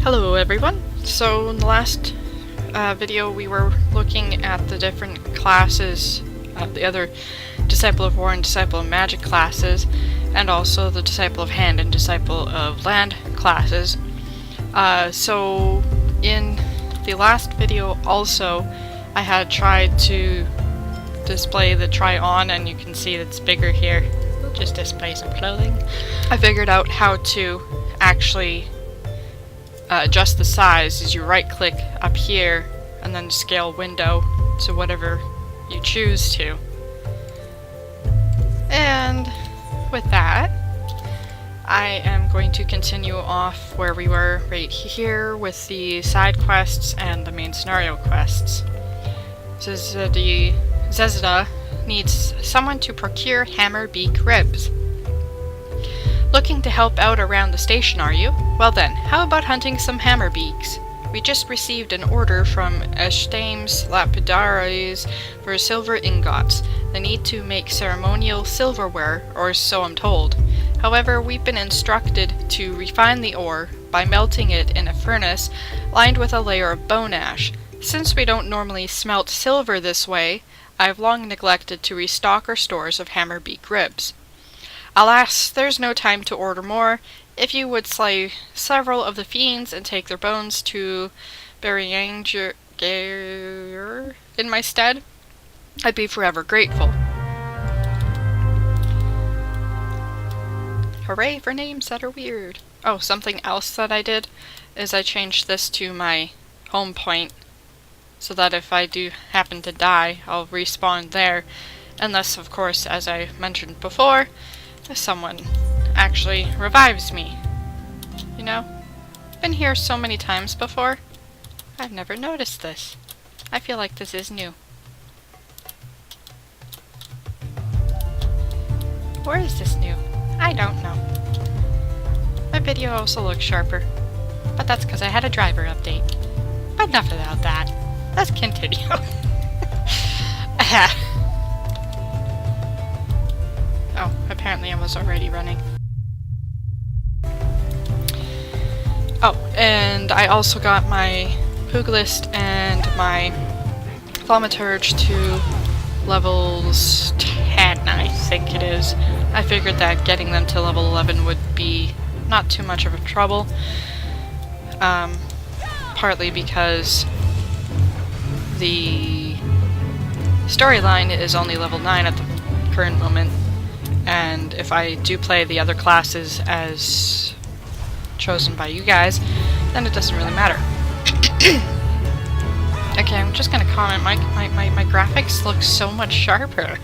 Hello everyone! So in the last video we were looking at the different classes, the other Disciple of War and Disciple of Magic classes, and also the Disciple of Hand and Disciple of Land classes. So in the last video also I had tried to display the try on, and you can see it's bigger here. We'll just display some clothing. I figured out how to actually adjust the size is you right click up here and then scale window to whatever you choose to. And with that, I am going to continue off where we were right here with the side quests and the main scenario quests. Zezda needs someone to procure hammer beak ribs. Looking to help out around the station, are you? Well then, how about hunting some hammer beaks? We just received an order from Eshtame's Lapidaries for silver ingots. They need to make ceremonial silverware, or so I'm told. However, we've been instructed to refine the ore by melting it in a furnace lined with a layer of bone ash. Since we don't normally smelt silver this way, I've long neglected to restock our stores of hammer beak ribs. Alas, there's no time to order more. If you would slay several of the fiends and take their bones to TheCanadianGamingPenguin in my stead, I'd be forever grateful. Hooray for names that are weird. Oh, something else that I did is I changed this to my home point so that if I do happen to die, I'll respawn there. Unless, of course, as I mentioned before, someone actually revives me. You know? Been here so many times before. I've never noticed this. I feel like this is new. Or is this new? I don't know. My video also looks sharper. But that's because I had a driver update. But enough about that. Let's continue. Oh, apparently I was already running. Oh, and I also got my Pugilistic and my Thaumaturge to levels 10, I think it is. I figured that getting them to level 11 would be not too much of a trouble. Partly because the storyline is only level 9 at the current moment. And if I do play the other classes as chosen by you guys, then it doesn't really matter. Okay, I'm just gonna comment, my graphics look so much sharper.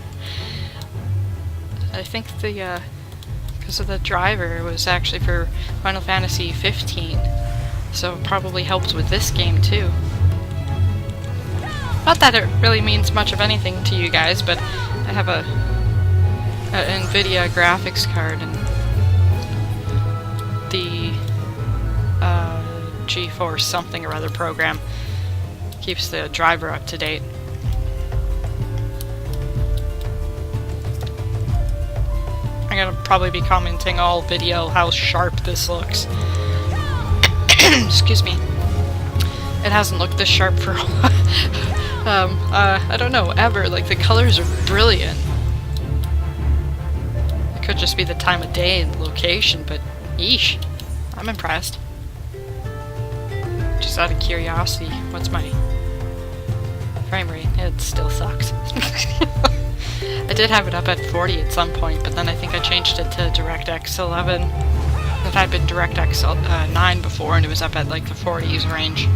I think because of the driver, it was actually for Final Fantasy 15, so it probably helped with this game too. Not that it really means much of anything to you guys, but I have a NVIDIA graphics card, and the GeForce something or other program keeps the driver up to date. I'm gonna probably be commenting all video how sharp this looks. Excuse me. It hasn't looked this sharp for a while. I don't know, ever. Like, the colors are brilliant. Could just be the time of day and location, but yeesh, I'm impressed. Just out of curiosity, what's my frame rate? It still sucks. I did have it up at 40 at some point, but then I think I changed it to DirectX 11. It had been DirectX 9 before, and it was up at like the 40s range.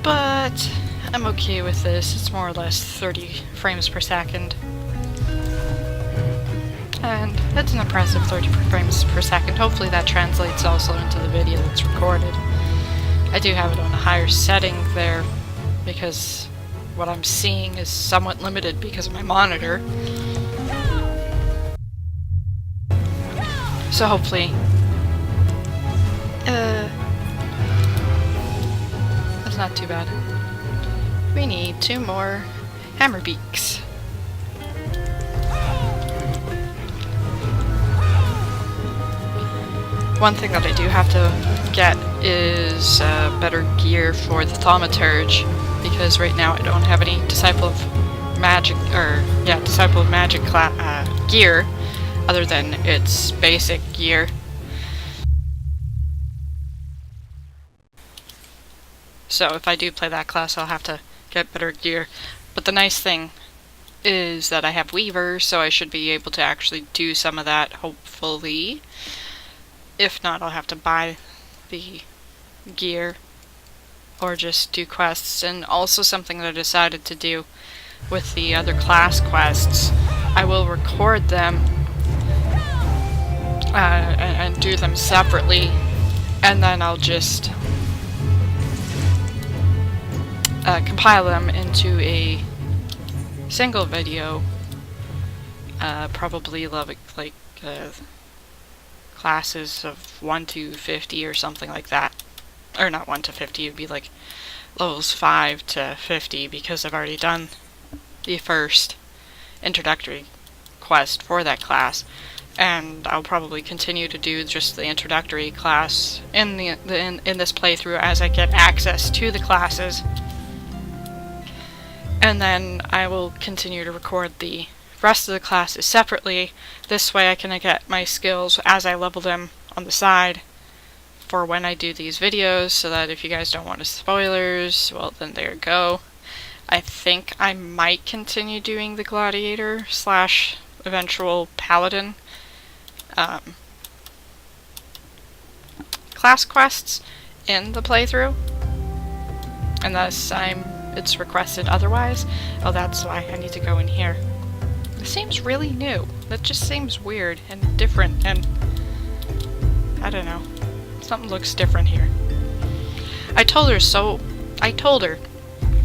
But I'm okay with this. It's more or less 30 frames per second. And that's an impressive 30 frames per second. Hopefully that translates also into the video that's recorded. I do have it on a higher setting there because what I'm seeing is somewhat limited because of my monitor. So hopefully that's not too bad. We need 2 more hammer beaks. One thing that I do have to get is better gear for the thaumaturge, because right now I don't have any Disciple of Magic gear other than its basic gear. So if I do play that class, I'll have to get better gear. But the nice thing is that I have Weaver, so I should be able to actually do some of that, hopefully. If not, I'll have to buy the gear or just do quests. And also something that I decided to do with the other class quests, I will record them and do them separately, and then I'll just compile them into a single video, probably like classes of 1 to 50 or something like that. Or not 1 to 50, it'd be like levels 5 to 50, because I've already done the first introductory quest for that class, and I'll probably continue to do just the introductory class in this playthrough as I get access to the classes. And then I will continue to record the rest of the classes separately. This way I can get my skills as I level them on the side for when I do these videos, so that if you guys don't want spoilers, well then there you go. I think I might continue doing the Gladiator / eventual Paladin class quests in the playthrough, unless it's requested otherwise. Oh, that's why I need to go in here. This seems really new. That just seems weird and different, and I don't know. Something looks different here. I told her,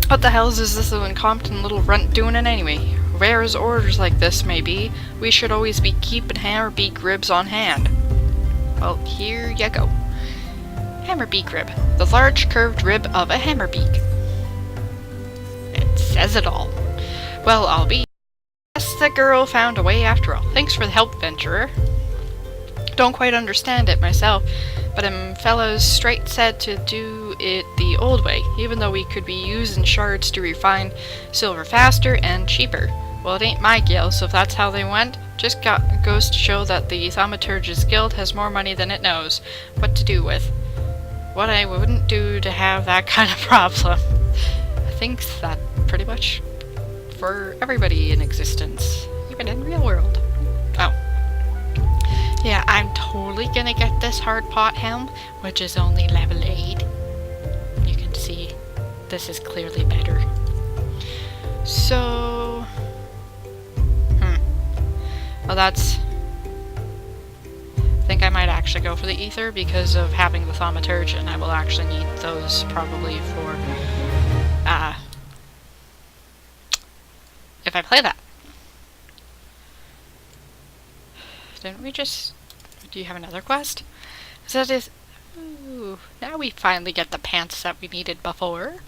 what the hell is this incompetent little runt doing it anyway? Rare as orders like this may be, we should always be keeping hammerbeak ribs on hand. Well, here you go. Hammerbeak rib. The large curved rib of a hammerbeak. It says it all. Well, I'll be. Yes, the girl found a way after all. Thanks for the help, venturer. Don't quite understand it myself, but fellows straight said to do it the old way, even though we could be using shards to refine silver faster and cheaper. Well, it ain't my guild, so if that's how they went, just goes to show that the Thaumaturge's guild has more money than it knows what to do with. What I wouldn't do to have that kind of problem. I think that pretty much for everybody in existence, even in real world. Oh. Yeah, I'm totally gonna get this hard pot helm, which is only level 8. You can see this is clearly better. So... well, that's... I think I might actually go for the ether because of having the thaumaturge, and I will actually need those probably for, if I play that. Didn't we just... do you have another quest? So that is... ooh, now we finally get the pants that we needed before.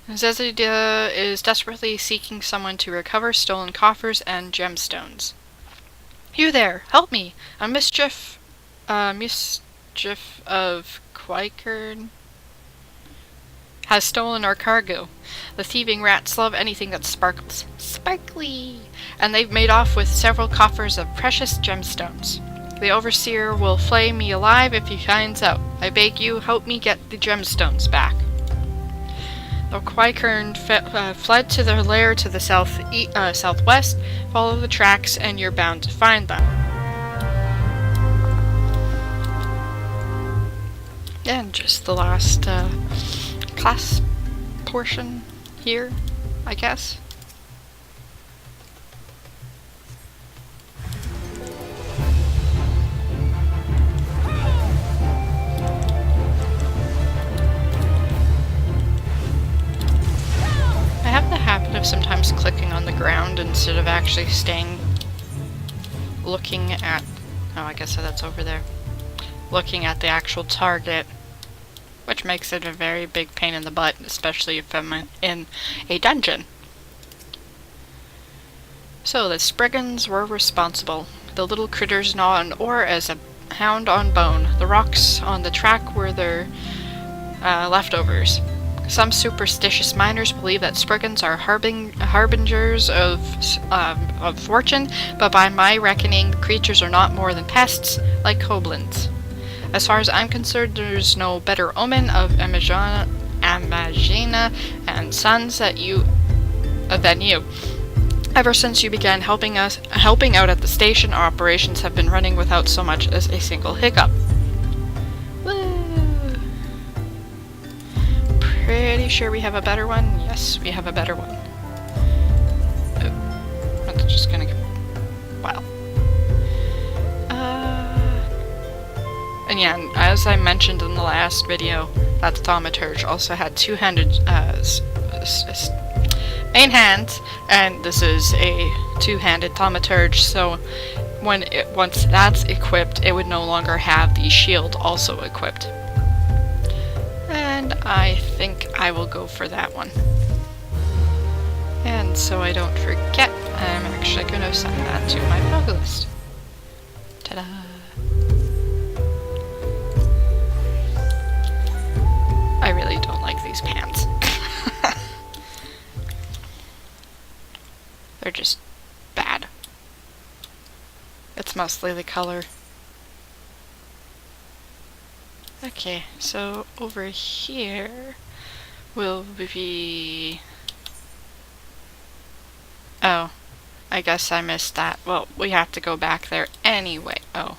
It says it is desperately seeking someone to recover stolen coffers and gemstones. You there, help me! A mischief of Quikern has stolen our cargo. The thieving rats love anything that sparkles. Sparkly! And they've made off with several coffers of precious gemstones. The overseer will flay me alive if he finds out. I beg you, help me get the gemstones back. The Quikern fled to their lair to the southwest. Follow the tracks and you're bound to find them. And just the last class portion here, I guess. I have the habit of sometimes clicking on the ground instead of actually staying looking at... oh, I guess that's over there. Looking at the actual target, which makes it a very big pain in the butt, especially if I'm in a dungeon. So the Spriggans were responsible. The little critters gnaw an ore as hound on bone. The rocks on the track were their leftovers. Some superstitious miners believe that spriggans are harbingers of fortune, but by my reckoning, the creatures are not more than pests, like goblins. As far as I'm concerned, there's no better omen of Imagina and Sons than you. Ever since you began helping out at the station, our operations have been running without so much as a single hiccup. Woo! Pretty sure we have a better one. Yes, we have a better one. Oh, I'm just gonna. Wow. And yeah, as I mentioned in the last video, that thaumaturge also had two-handed main hands, and this is a two-handed thaumaturge, so once that's equipped, it would no longer have the shield also equipped. And I think I will go for that one. And so I don't forget, I'm actually going to assign that to my bug list. Ta-da! I really don't like these pants. They're just bad. It's mostly the color. Okay, so over here will be... Oh, I guess I missed that. Well, we have to go back there anyway. Oh.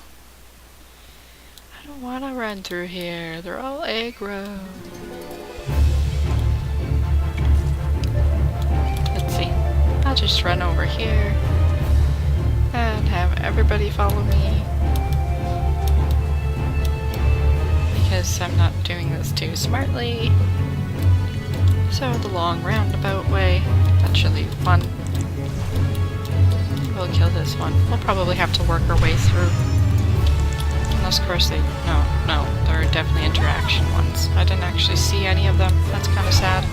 I don't want to run through here. They're all aggro. Let's see. I'll just run over here and have everybody follow me. Because I'm not doing this too smartly. So the long roundabout way. That should be fun. We'll kill this one. We'll probably have to work our way through. Unless, of course, no, there are definitely interaction ones. I didn't actually see any of them. That's kind of sad.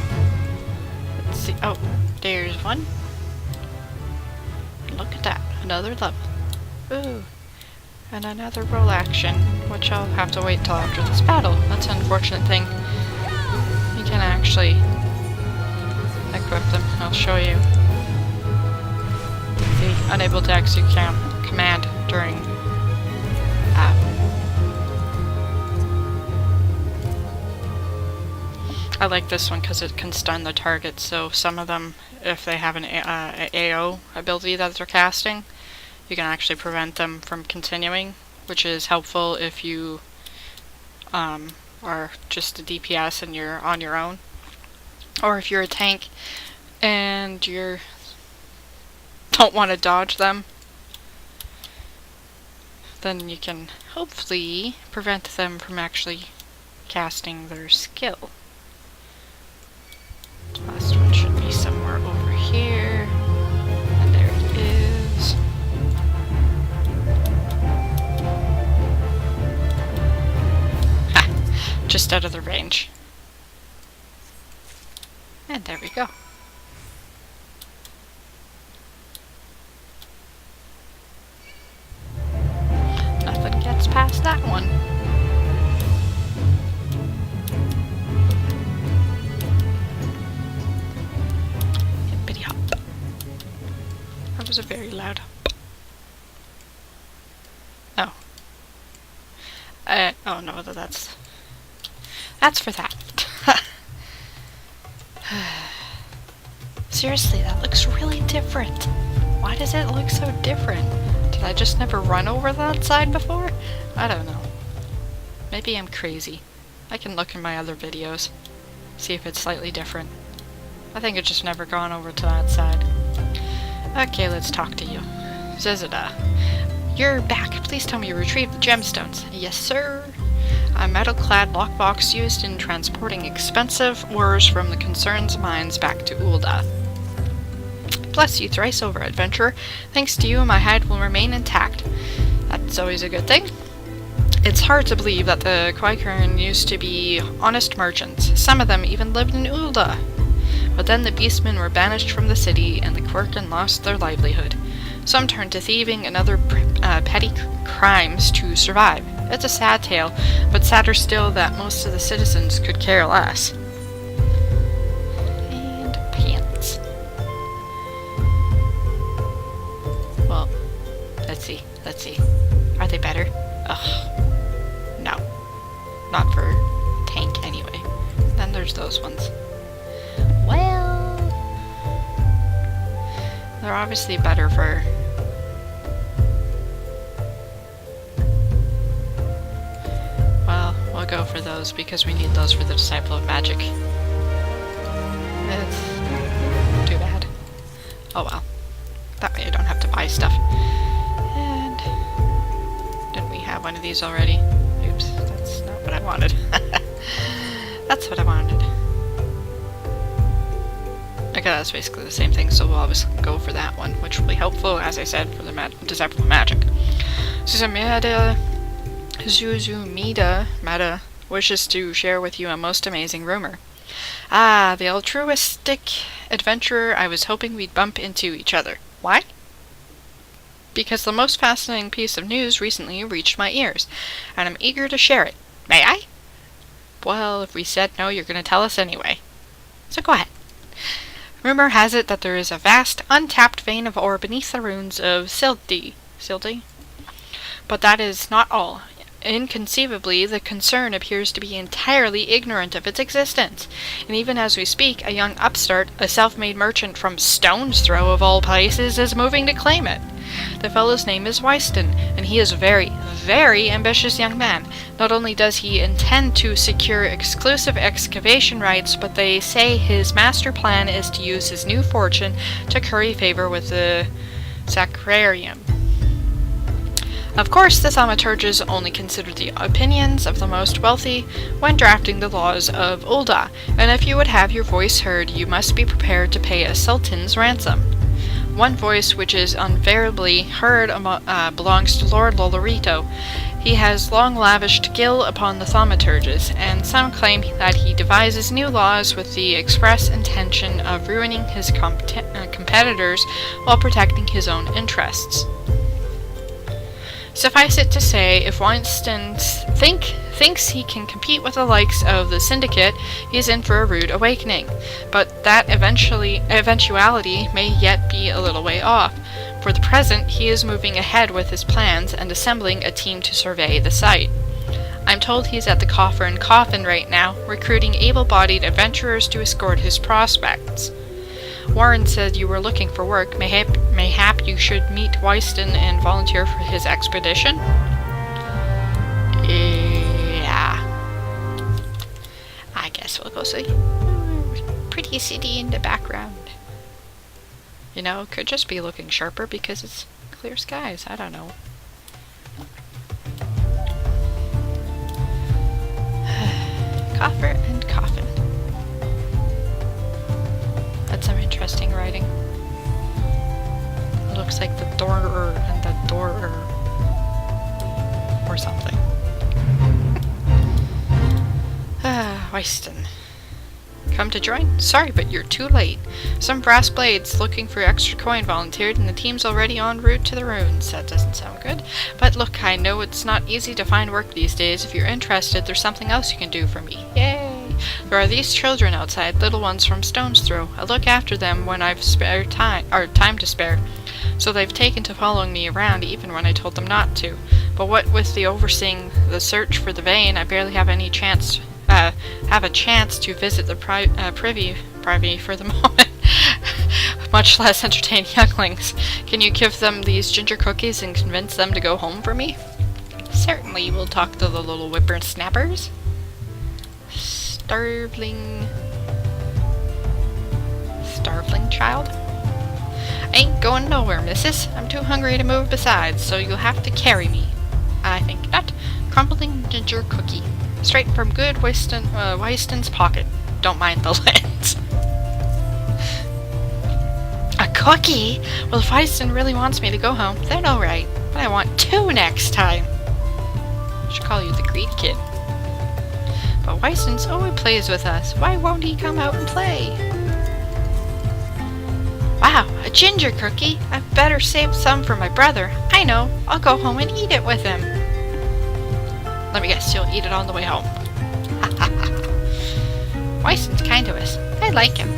Let's see. Oh, there's one. Look at that. Another level. Ooh. And another roll action, which I'll have to wait till after this battle. That's an unfortunate thing. You can actually equip them. I'll show you. See, unable to execute command during I like this one because it can stun the target, so some of them, if they have an AO ability that they're casting, you can actually prevent them from continuing, which is helpful if you are just a DPS and you're on your own. Or if you're a tank and you don't want to dodge them, then you can hopefully prevent them from actually casting their skill. The last one should be somewhere over here. And there it is. Ha! Just out of the range. And there we go. Nothing gets past that one. Hippity hop. That was a very loud hop. Oh. Oh no, that's for that. Seriously, that looks really different. Why does it look so different? Did I just never run over that side before? I don't know. Maybe I'm crazy. I can look in my other videos, see if it's slightly different. I think I've just never gone over to that side. Okay, let's talk to you. Zizida. You're back. Please tell me you retrieved the gemstones. Yes, sir. A metal-clad lockbox used in transporting expensive ores from the concern's mines back to Ul'dah. Bless you thrice over, adventurer. Thanks to you, my hide will remain intact. That's always a good thing. It's hard to believe that the Quaikern used to be honest merchants. Some of them even lived in Ul'dah. But then the beastmen were banished from the city, and the Quirkin lost their livelihood. Some turn to thieving and other petty crimes to survive. It's a sad tale, but sadder still that most of the citizens could care less. And pants. Well, let's see. Are they better? Ugh. No. Not for tank anyway. Then there's those ones. Well, they're obviously better for... Well, we'll go for those because we need those for the Disciple of Magic. It's too bad. Oh well. That way I don't have to buy stuff. And... didn't we have one of these already? Oops, that's not what I wanted. That's what I wanted. Okay, that's basically the same thing, so we'll always go for that one, which will be helpful, as I said, for the Disciple of Magic. Zuzumida wishes to share with you a most amazing rumor. Ah, the altruistic adventurer I was hoping we'd bump into each other. Why? Because the most fascinating piece of news recently reached my ears, and I'm eager to share it. May I? Well, if we said no, you're going to tell us anyway. So go ahead. Rumor has it that there is a vast, untapped vein of ore beneath the ruins of Sildi. But that is not all. Inconceivably, the concern appears to be entirely ignorant of its existence, and even as we speak, a young upstart, a self-made merchant from Stone's Throw of all places, is moving to claim it. The fellow's name is Wyston, and he is a very, very ambitious young man. Not only does he intend to secure exclusive excavation rights, but they say his master plan is to use his new fortune to curry favor with the Sacrarium. Of course, the thaumaturges only consider the opinions of the most wealthy when drafting the laws of Ul'dah, and if you would have your voice heard, you must be prepared to pay a sultan's ransom. One voice which is invariably heard belongs to Lord Lolorito. He has long lavished gil upon the thaumaturges, and some claim that he devises new laws with the express intention of ruining his competitors while protecting his own interests. Suffice it to say, if Weinstein thinks he can compete with the likes of the Syndicate, he is in for a rude awakening. But that eventuality may yet be a little way off. For the present, he is moving ahead with his plans and assembling a team to survey the site. I'm told he's at the Coffer and Coffin right now, recruiting able-bodied adventurers to escort his prospects. Warren said you were looking for work. Mayhap you should meet Wyston and volunteer for his expedition? Yeah. I guess we'll go see. Pretty city in the background. You know, could just be looking sharper because it's clear skies. I don't know. Coffer and Coffin. That's some interesting writing. It looks like the door and the door or something. Wyston. Come to join? Sorry, but you're too late. Some brass blades looking for extra coin volunteered, and the team's already en route to the ruins. That doesn't sound good. But look, I know it's not easy to find work these days. If you're interested, there's something else you can do for me. Yay! There are these children outside, little ones from Stone's Throw. I look after them when I've time to spare. So they've taken to following me around even when I told them not to. But what with the overseeing the search for the vein, I barely have a chance to visit the privy for the moment. Much less entertain younglings. Can you give them these ginger cookies and convince them to go home for me? Certainly, we'll talk to the little whippersnappers. Starveling child? Ain't going nowhere, missus. I'm too hungry to move besides, so you'll have to carry me. I think not. Crumbling ginger cookie. Straight from good Wyston's pocket. Don't mind the lens. A cookie? Well, if Wyston really wants me to go home, then alright. But I want 2 next time. I should call you the greedy kid. But Wyston's always plays with us. Why won't he come out and play? Wow, a ginger cookie! I better save some for my brother. I know, I'll go home and eat it with him. Let me guess, you'll eat it on the way home. Weissen's kind to us. I like him.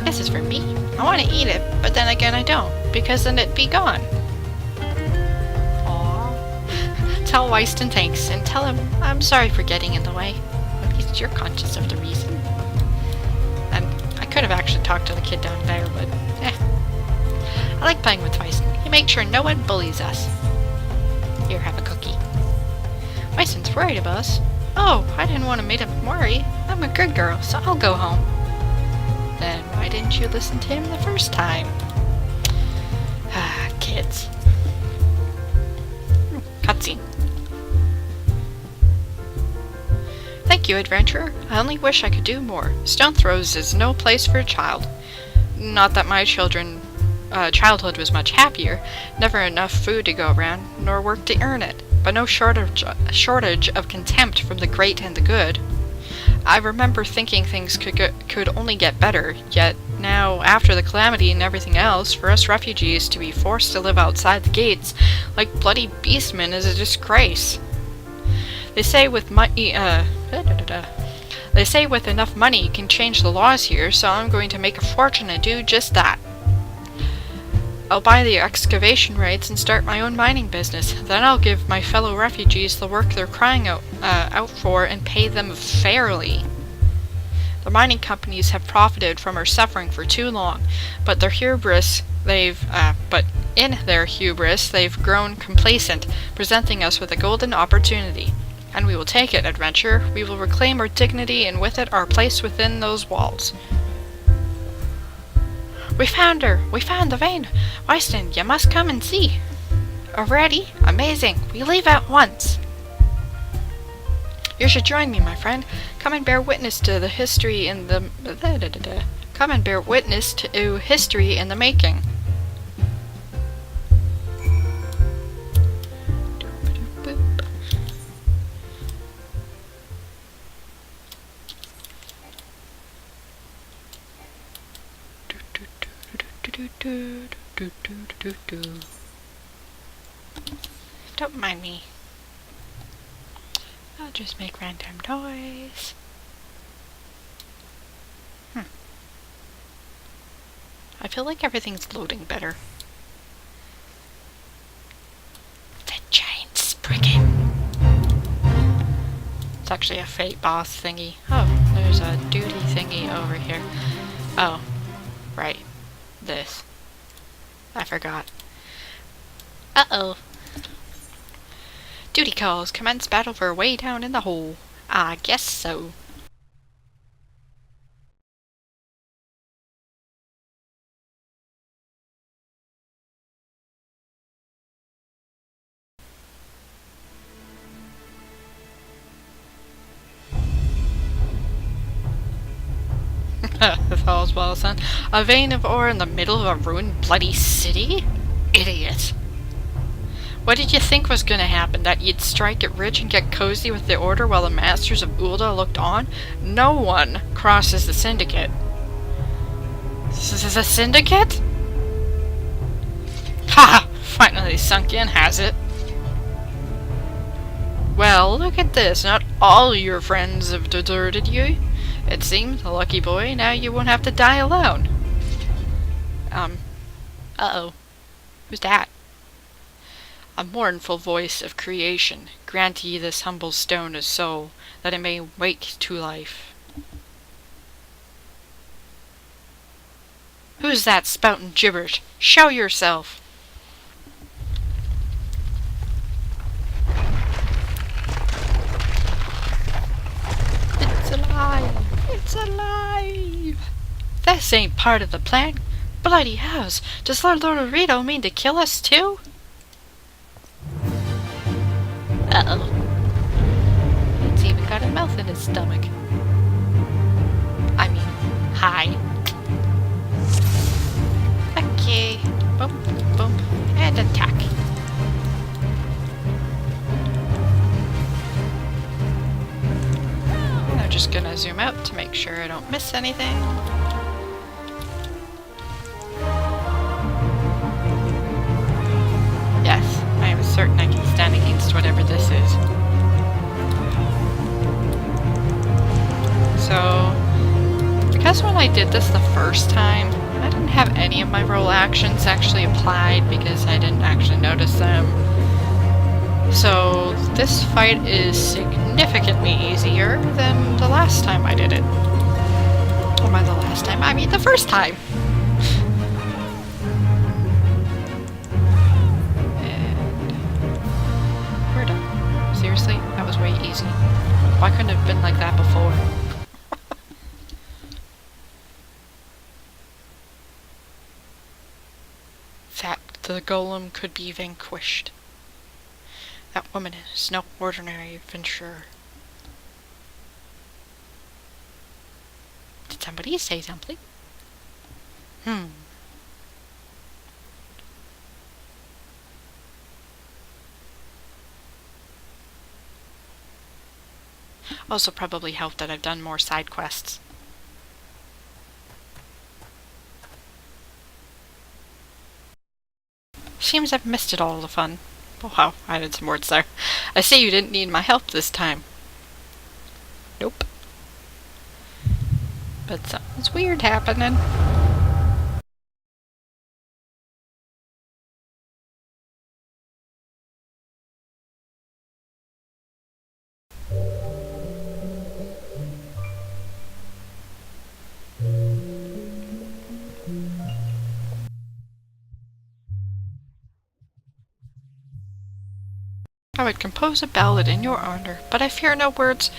This is for me. I want to eat it, but then again I don't, because then it'd be gone. Aww. Tell Weiston thanks, and tell him I'm sorry for getting in the way. At least you're conscious of the reason. And I could have actually talked to the kid down there, but I like playing with Weiston. He makes sure no one bullies us. Here, have a cookie. Weiston's worried about us. Oh, I didn't want to make him worry. I'm a good girl, so I'll go home. Then why didn't you listen to him the first time? Ah, kids. Cutscene. Thank you, adventurer. I only wish I could do more. Stone Throws is no place for a child. Not that my childhood was much happier. Never enough food to go around, nor work to earn it. But no shortage of contempt from the great and the good. I remember thinking things could only get better, yet now, after the calamity and everything else, for us refugees to be forced to live outside the gates like bloody beastmen is a disgrace. They say with enough money you can change the laws here, so I'm going to make a fortune and do just that. I'll buy the excavation rights and start my own mining business. Then I'll give my fellow refugees the work they're crying out for and pay them fairly. The mining companies have profited from our suffering for too long, but in their hubris they've grown complacent, presenting us with a golden opportunity. And we will take it, adventurer. We will reclaim our dignity and with it our place within those walls. We found her! We found the vein! Weiston, you must come and see! Already? Amazing! We leave at once! You should join me, my friend. Come and bear witness to the history in the... Come and bear witness to history in the making. Don't mind me. I'll just make random noise. I feel like everything's loading better. The giant spriggan. It's actually a fate boss thingy. Oh, there's a duty thingy over here. Oh, right. This. I forgot. Uh-oh. Duty calls. Commence battle for way down in the hole. I guess so. All's well, son. A vein of ore in the middle of a ruined bloody city? Idiot. What did you think was gonna happen? That you'd strike it rich and get cozy with the order while the masters of Ulda looked on? No one crosses the syndicate. This is a syndicate? Ha! Finally sunk in, has it? Well, look at this. Not all your friends have deserted you. It seems, lucky boy, now you won't have to die alone. Uh-oh. Who's that? A mournful voice of creation, grant ye this humble stone a soul, that it may wake to life. Who's that spouting gibberish? Show yourself! It's alive! It's alive! This ain't part of the plan. Bloody house! Does Lord Lorito mean to kill us too? Uh-oh. It's even got a mouth in his stomach. I mean, hi. Okay. Boom, boom, and attack. I'm just gonna zoom out to make sure I don't miss anything. this is. So, because when I did this the first time, I didn't have any of my roll actions actually applied because I didn't actually notice them. So, this fight is significantly easier than the last time I did it. Or by the last time, I mean the first time! We're done. Seriously? That was way easy. Why couldn't it have been like that before? That the golem could be vanquished. That woman is no ordinary adventurer. Did somebody say something? Also probably helped that I've done more side quests. Seems I've missed it all the fun. Oh wow, I added some words there. I see you didn't need my help this time. Nope. But something's weird happening. I would compose a ballad in your honor, but I fear no words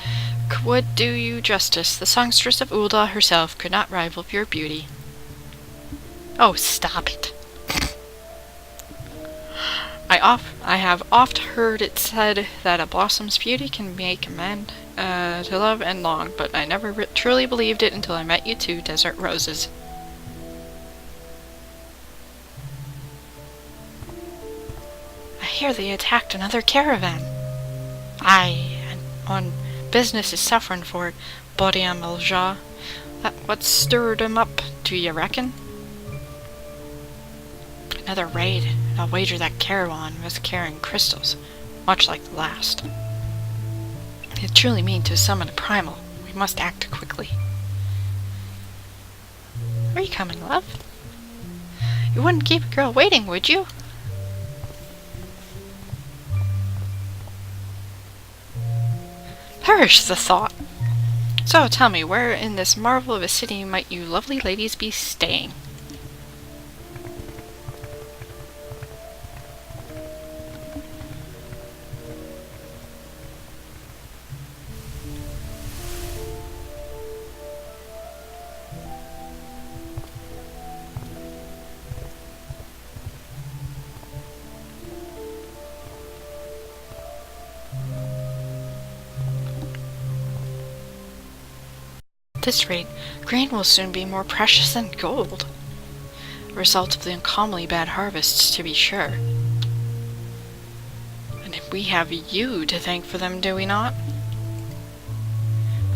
would do you justice. The songstress of Ulda herself could not rival your beauty. Oh, stop it. I have oft heard it said that a blossom's beauty can make a man to love and long, but I never truly believed it until I met you two desert roses. I hear they attacked another caravan. Aye, and on business is suffering for it, Bodiam Alja. What stirred him up, do you reckon? Another raid, and I'll wager that caravan was carrying crystals, much like the last. They truly mean to summon a primal. We must act quickly. Are you coming, love? You wouldn't keep a girl waiting, would you? Perish the thought! So tell me, where in this marvel of a city might you lovely ladies be staying? At this rate, grain will soon be more precious than gold. A result of the uncommonly bad harvests, to be sure. And we have you to thank for them, do we not?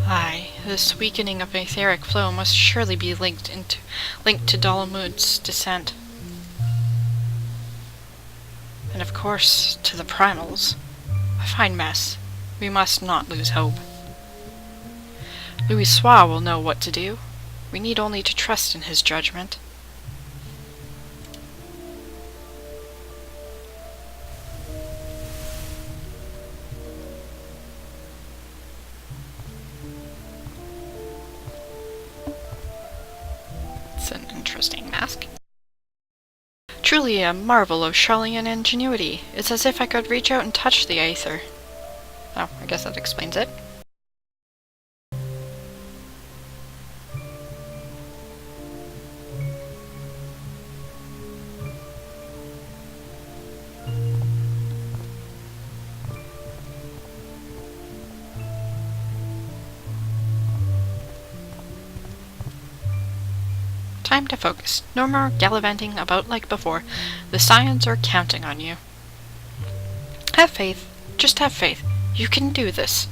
Aye, this weakening of etheric flow must surely be linked to Dalamud's descent. And of course, to the primals. A fine mess. We must not lose hope. Louis Soir will know what to do. We need only to trust in his judgment. It's an interesting mask. Truly a marvel of Charlian ingenuity. It's as if I could reach out and touch the aether. Oh, I guess that explains it. Time to focus. No more gallivanting about like before. The Scions are counting on you. Have faith. Just have faith. You can do this.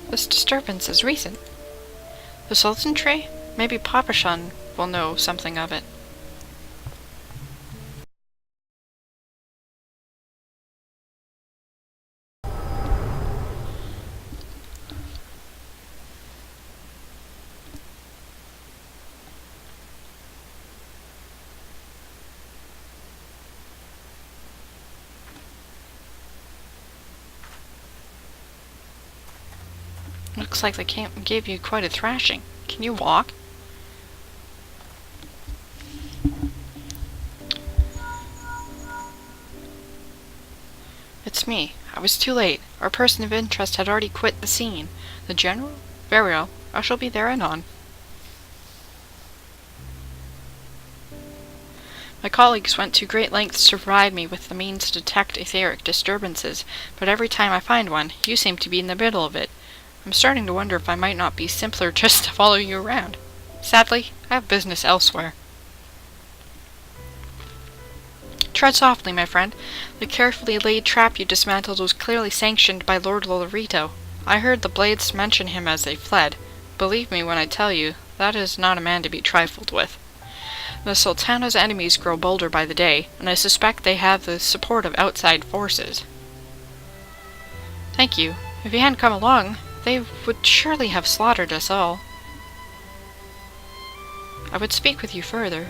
This disturbance is recent. The Sultan Tree? Maybe Papashan will know something of it. Looks like they gave you quite a thrashing. Can you walk? It's me. I was too late. Our person of interest had already quit the scene. The general? Very well. I shall be there anon. My colleagues went to great lengths to provide me with the means to detect etheric disturbances, but every time I find one, you seem to be in the middle of it. I'm starting to wonder if I might not be simpler just to follow you around. Sadly, I have business elsewhere. Tread softly, my friend. The carefully laid trap you dismantled was clearly sanctioned by Lord Lolorito. I heard the Blades mention him as they fled. Believe me when I tell you, that is not a man to be trifled with. The Sultana's enemies grow bolder by the day, and I suspect they have the support of outside forces. Thank you. If you hadn't come along, they would surely have slaughtered us all. I would speak with you further,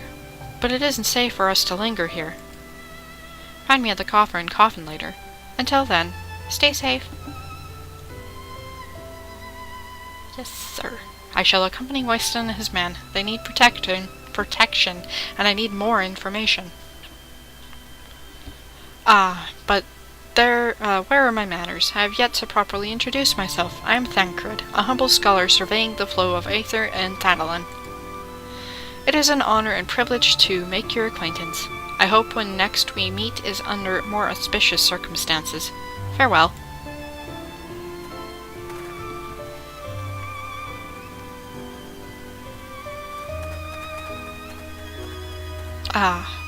but it isn't safe for us to linger here. Find me at the coffer and coffin later. Until then, stay safe. Yes, sir. I shall accompany Weston and his men. They need protection, and I need more information. But where are my manners? I have yet to properly introduce myself. I am Thancred, a humble scholar surveying the flow of aether and Thanalan. It is an honor and privilege to make your acquaintance. I hope when next we meet is under more auspicious circumstances. Farewell.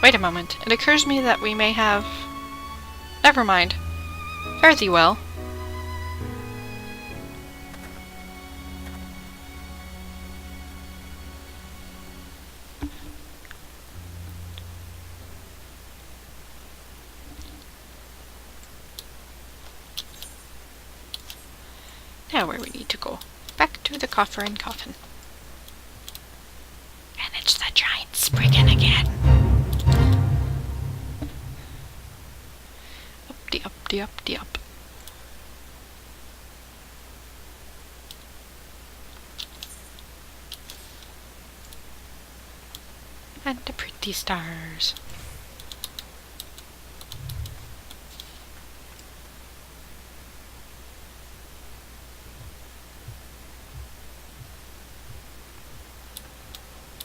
Wait a moment. It occurs to me that we may have... Never mind. Fare thee well. Now where we need to go. Back to the coffer and coffin. And it's the giant Spriggan again. Up. And the pretty stars.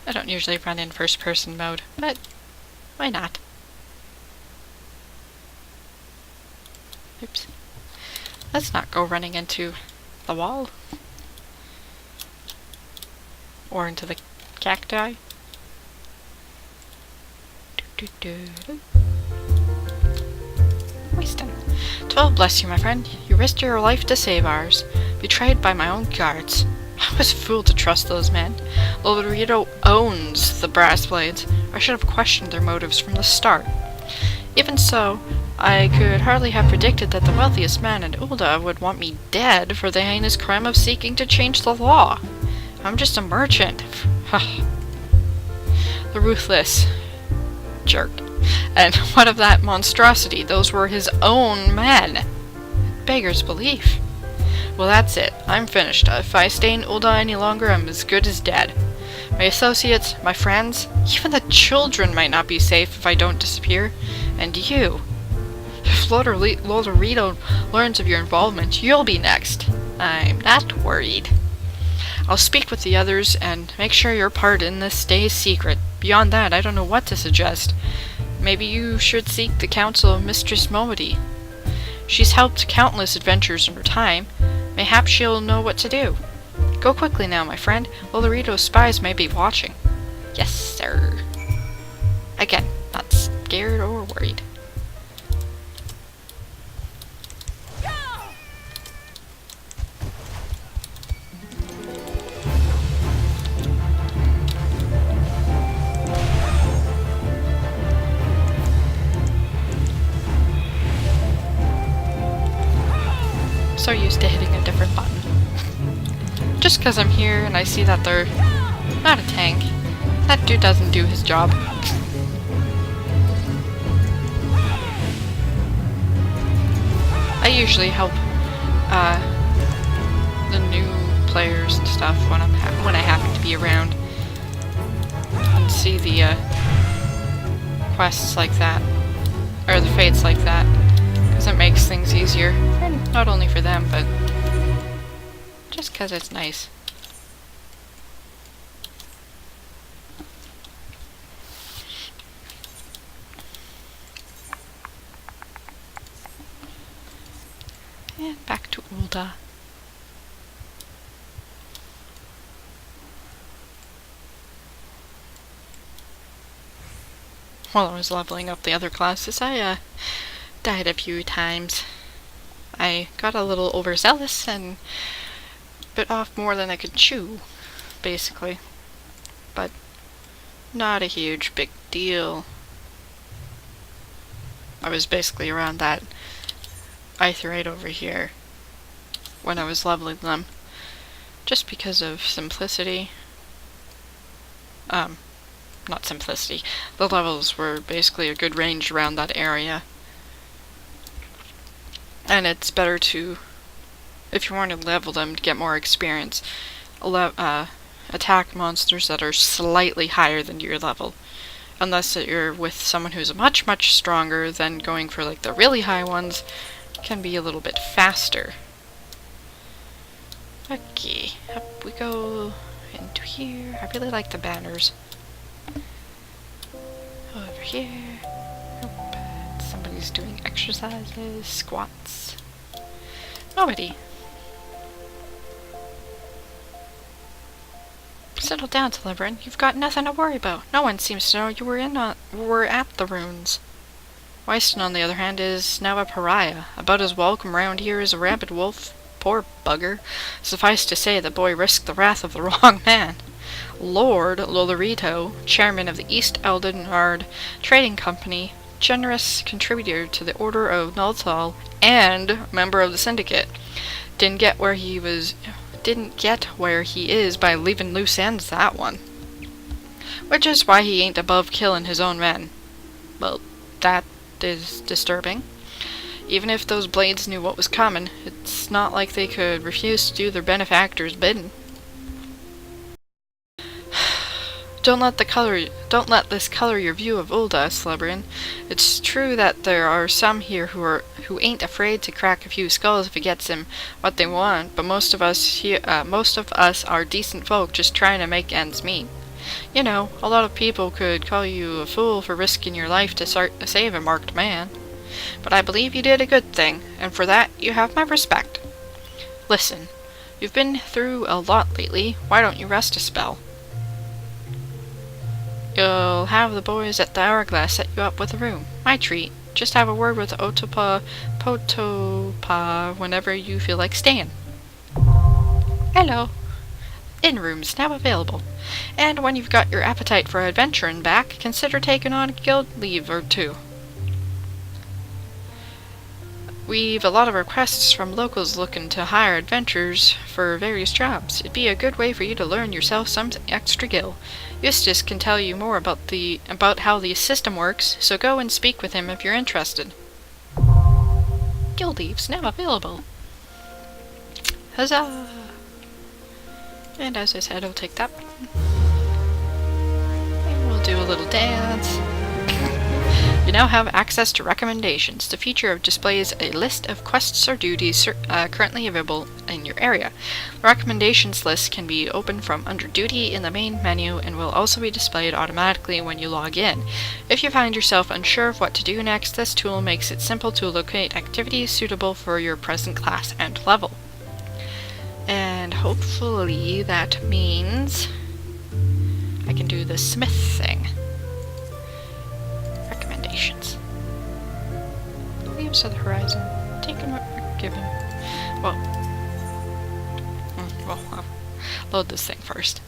I don't usually run in first-person mode, but why not? Oops. Let's not go running into the wall. Or into the cacti. Wasted. 12 bless you, my friend. You risked your life to save ours. Betrayed by my own guards. I was a fool to trust those men. Lolorito owns the brass blades. I should have questioned their motives from the start. Even so, I could hardly have predicted that the wealthiest man in Ulda would want me dead for the heinous crime of seeking to change the law. I'm just a merchant. The ruthless jerk. And what of that monstrosity? Those were his own men. Beggar's belief. Well, that's it. I'm finished. If I stay in Ulda any longer, I'm as good as dead. My associates, my friends, even the children might not be safe if I don't disappear. And you. If Lolorito learns of your involvement, you'll be next. I'm not worried. I'll speak with the others and make sure your part in this stays secret. Beyond that, I don't know what to suggest. Maybe you should seek the counsel of Mistress Momody. She's helped countless adventures in her time. Mayhap she'll know what to do. Go quickly now, my friend. Lolorito's spies may be watching. Yes, sir. Again, not scared or worried. so used to hitting a different button. Just because I'm here and I see that they're not a tank, that dude doesn't do his job. I usually help the new players and stuff when I happen to be around and see the quests like that, or the fates like that, because it makes things easier, and not only for them, but just because it's nice. And back to Ulda. While I was leveling up the other classes, I died a few times. I got a little overzealous and bit off more than I could chew, basically. But not a huge big deal. I was basically around that I-8 over here when I was leveling them, just because of simplicity. Not simplicity. The levels were basically a good range around that area. And it's better to, if you want to level them to get more experience, attack monsters that are slightly higher than your level. Unless you're with someone who's much, much stronger, then going for like the really high ones can be a little bit faster. Okay, up we go into here. I really like the banners. Over here. Nope. Somebody's doing exercises, squats. Nobody. Settle down, Slytherin. You've got nothing to worry about. No one seems to know you were at the ruins. Wyston, on the other hand, is now a pariah, about as welcome round here as a rabid wolf. Poor bugger. Suffice to say, the boy risked the wrath of the wrong man. Lord Lolorito, chairman of the East Eldonard Trading Company, generous contributor to the Order of Nulthal, and member of the Syndicate, didn't get where he is by leaving loose ends, that one. Which is why he ain't above killing his own men. Well, that is disturbing. Even if those blades knew what was coming, it's not like they could refuse to do their benefactor's bidding. Don't let this color your view of Ulda, Slytherin. It's true that there are some here who ain't afraid to crack a few skulls if it gets them what they want, but most of us are decent folk just trying to make ends meet. You know, a lot of people could call you a fool for risking your life to save a marked man. But I believe you did a good thing, and for that you have my respect. Listen, you've been through a lot lately. Why don't you rest a spell? You'll have the boys at the Hourglass set you up with a room. My treat. Just have a word with Potopa whenever you feel like staying. Hello. Inn rooms now available. And when you've got your appetite for adventuring back, consider taking on a guild leave or two. We've a lot of requests from locals looking to hire adventurers for various jobs. It'd be a good way for you to learn yourself some extra gil. Eustace can tell you more about how the system works, so go and speak with him if you're interested. Guild leaves now available. Huzzah! And as I said, I'll take that. And we'll do a little dance. You now have access to recommendations. The feature displays a list of quests or duties currently available in your area. The recommendations list can be opened from under Duty in the main menu and will also be displayed automatically when you log in. If you find yourself unsure of what to do next, this tool makes it simple to locate activities suitable for your present class and level. And hopefully that means I can do the smith thing. Recommendations. Leaves of the horizon. Taking what we're given. Well, I'll load this thing first.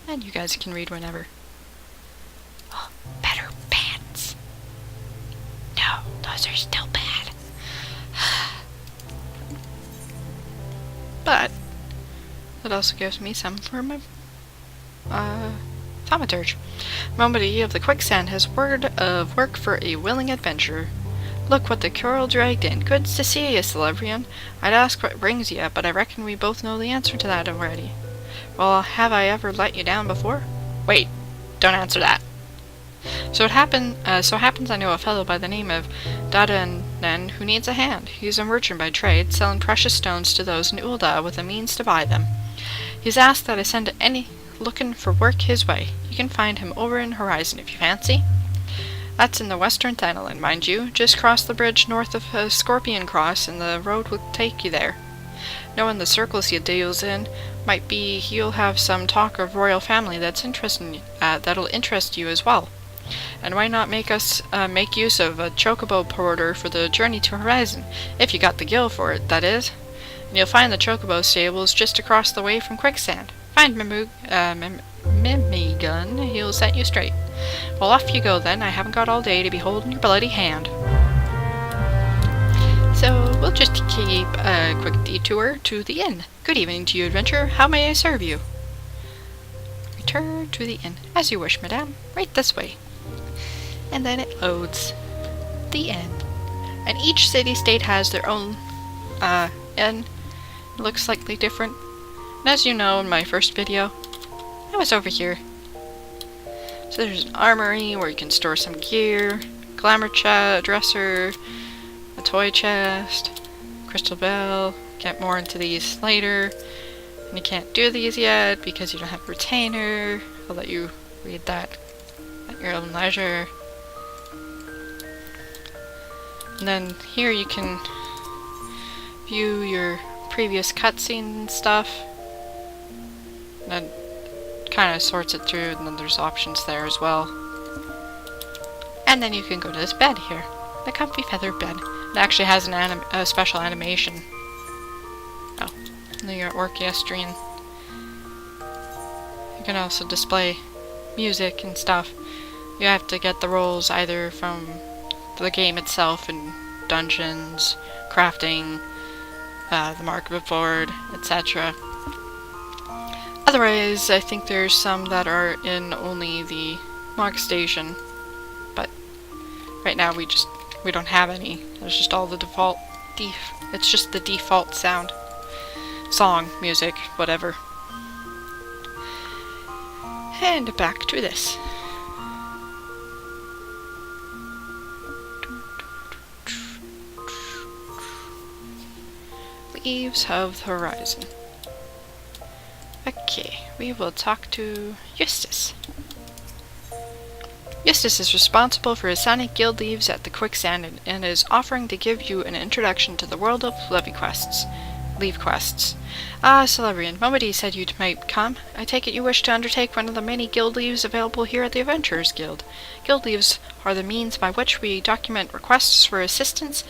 And you guys can read whenever. Oh, better pants. No, those are still bad. but it also gives me some for my thaumaturge. Momody of the Quicksand has word of work for a willing adventurer. Look what the Curl dragged in. Good to see you, Celebrian. I'd ask what brings you, but I reckon we both know the answer to that already. Well, have I ever let you down before? Wait, don't answer that. So happens I know a fellow by the name of Dadanen who needs a hand. He's a merchant by trade, selling precious stones to those in Ulda with the means to buy them. He's asked that I send any looking for work his way. You can find him over in Horizon if you fancy. That's in the Western Thanalan, mind you. Just cross the bridge north of Scorpion Cross and the road will take you there. Knowing the circles he deals in, might be he'll have some talk of royal family that'll interest you as well. And why not make use of a chocobo porter for the journey to Horizon, if you got the gill for it, that is. And you'll find the chocobo stables just across the way from Quicksand. Find Mimigun, he'll set you straight. Well, off you go then. I haven't got all day to be holding your bloody hand. So, we'll just keep a quick detour to the inn. Good evening to you, adventurer. How may I serve you? Return to the inn. As you wish, madame. Right this way. And then it loads. The inn. And each city-state has their own inn. It looks slightly different. And as you know in my first video, I was over here. So there's an armory where you can store some gear, glamour dresser, a toy chest, crystal bell. Get more into these later. And you can't do these yet because you don't have a retainer. I'll let you read that at your own leisure. And then here you can view your previous cutscene and stuff. And then kind of sorts it through, and then there's options there as well. And then you can go to this bed here, the comfy feather bed. It actually has a special animation. Oh, and then you got orchestrine. You can also display music and stuff. You have to get the rolls either from the game itself in dungeons, crafting, the market board, etc. Otherwise, I think there's some that are in only the mark station, but right now we don't have any. There's just all the default it's just the default song, music, whatever. And back to this. Leaves of the Horizon. Okay, we will talk to Eustace. Eustace is responsible for assigning guild leaves at the Quicksand and is offering to give you an introduction to the world of leave quests. Ah, Celebrian, Momody said you might come. I take it you wish to undertake one of the many guild leaves available here at the Adventurers Guild. Guild leaves are the means by which we document requests for assistance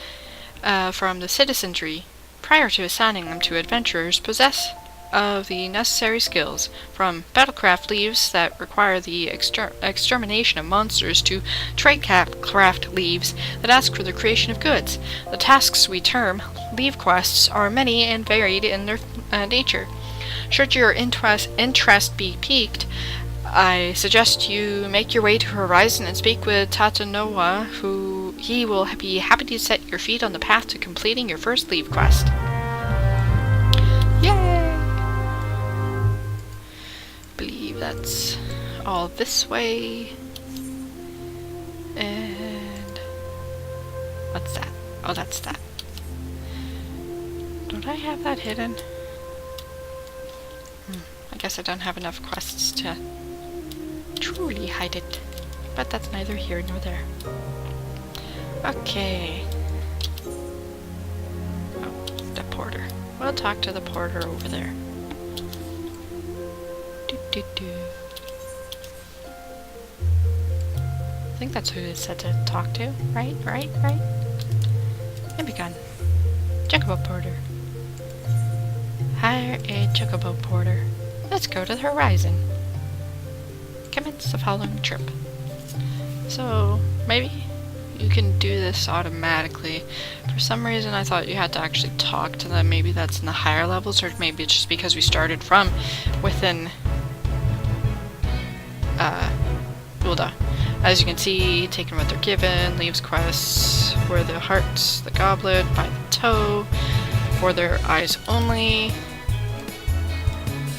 from the citizenry prior to assigning them to adventurers possess of the necessary skills, from battlecraft leaves that require the extermination of monsters to tradecraft leaves that ask for the creation of goods. The tasks we term leave quests are many and varied in their nature. Should your interest be piqued, I suggest you make your way to Horizon and speak with Tatanoa, he will be happy to set your feet on the path to completing your first leave quest. Yay! Believe that's all this way. And what's that? Oh, that's that. Don't I have that hidden? I guess I don't have enough quests to truly hide it. But that's neither here nor there. Okay. Oh, the porter. We'll talk to the porter over there. I think that's who it said to talk to. Right? And begun. Chocobo porter. Hire a chocobo porter. Let's go to the Horizon. Commence the following trip. So, maybe you can do this automatically. For some reason I thought you had to actually talk to them. Maybe that's in the higher levels, or maybe it's just because we started from within Ulda. As you can see, taking what they're given, leaves quests for the hearts, the goblet, by the toe, for their eyes only.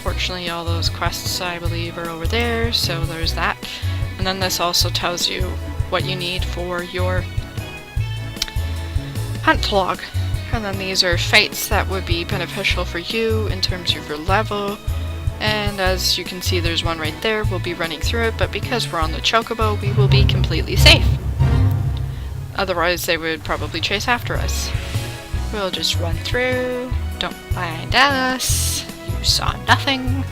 Fortunately, all those quests, I believe, are over there, so there's that. And then this also tells you what you need for your hunt log. And then these are fates that would be beneficial for you in terms of your level. And as you can see, there's one right there. We'll be running through it, but because we're on the chocobo, we will be completely safe. Otherwise, they would probably chase after us. We'll just run through. Don't mind us. You saw nothing.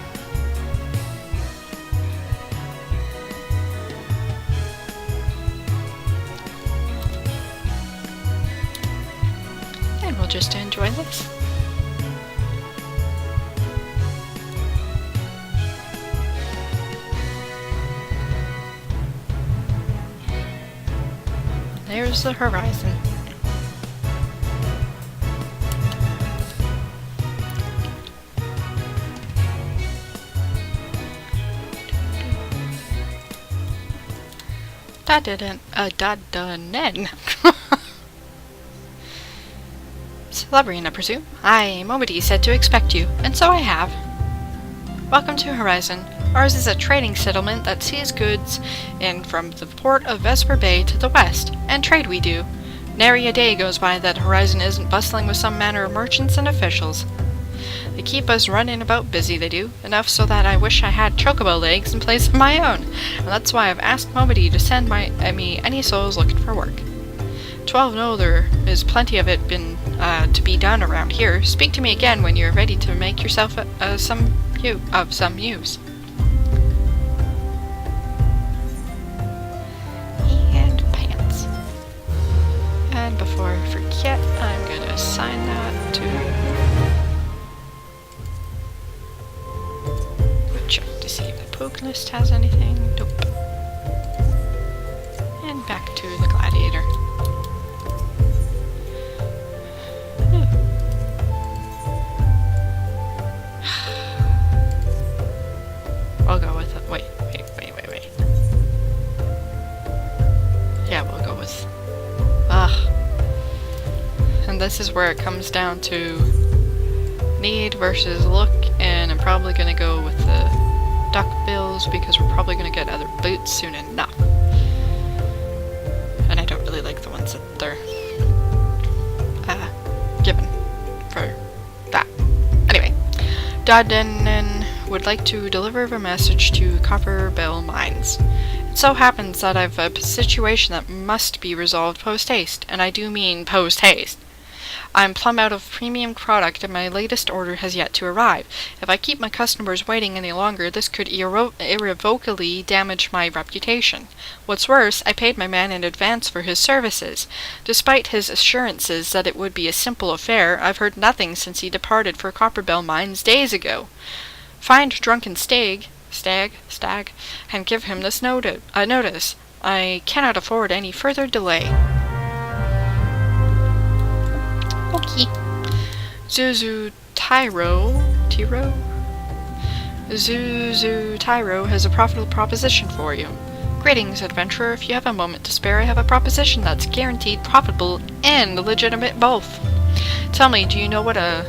And we'll just enjoy this. There's the horizon. Celebrity, I presume? Aye, Momody said to expect you, and so I have. Welcome to Horizon. Ours is a trading settlement that sees goods in from the port of Vesper Bay to the west, and trade we do. Nary a day goes by that Horizon isn't bustling with some manner of merchants and officials. They keep us running about busy, they do, enough so that I wish I had chocobo legs in place of my own, and that's why I've asked Momody to send me any souls looking for work. 12 know there is plenty of it been to be done around here. Speak to me again when you're ready to make yourself some use. And before I forget, I'm going to assign that to... check to see if the poke list has anything. Nope. And back to the gladiator. I'll go with it. Wait. Yeah, we'll go with... And this is where it comes down to need versus look, and I'm probably going to go with the duck bills because we're probably going to get other boots soon enough. And I don't really like the ones that they're given for that. Anyway, Dodden would like to deliver a message to Copper Bell Mines. It so happens that I've a situation that must be resolved post-haste, and I do mean post-haste. I'm plumb out of premium product and my latest order has yet to arrive. If I keep my customers waiting any longer, this could irrevocably damage my reputation. What's worse, I paid my man in advance for his services. Despite his assurances that it would be a simple affair, I've heard nothing since he departed for Copperbell Mines days ago. Find drunken stag, and give him this notice. I cannot afford any further delay. Okay. Zuzu Tyro has a profitable proposition for you. Greetings, adventurer. If you have a moment to spare, I have a proposition that's guaranteed profitable and legitimate both. Tell me, do you know what a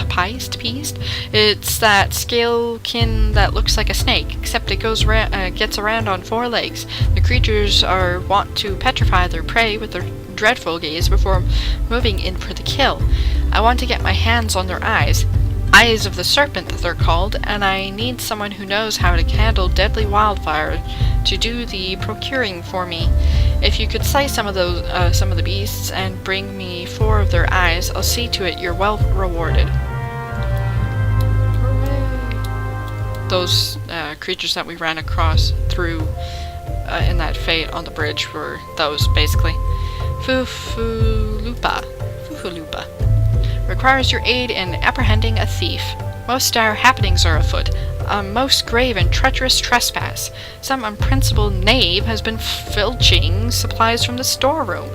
piest? It's that scalekin that looks like a snake, except it gets around on 4 legs. The creatures are wont to petrify their prey with their dreadful gaze before moving in for the kill. I want to get my hands on their eyes. Eyes of the Serpent, they're called, and I need someone who knows how to handle deadly wildfire to do the procuring for me. If you could slay some of the beasts and bring me 4 of their eyes, I'll see to it you're well rewarded. Hooray. Those creatures that we ran across through in that fate on the bridge were those, basically. Fufulupa. Requires your aid in apprehending a thief. Most dire happenings are afoot. a most grave and treacherous trespass. Some unprincipled knave has been filching supplies from the storeroom.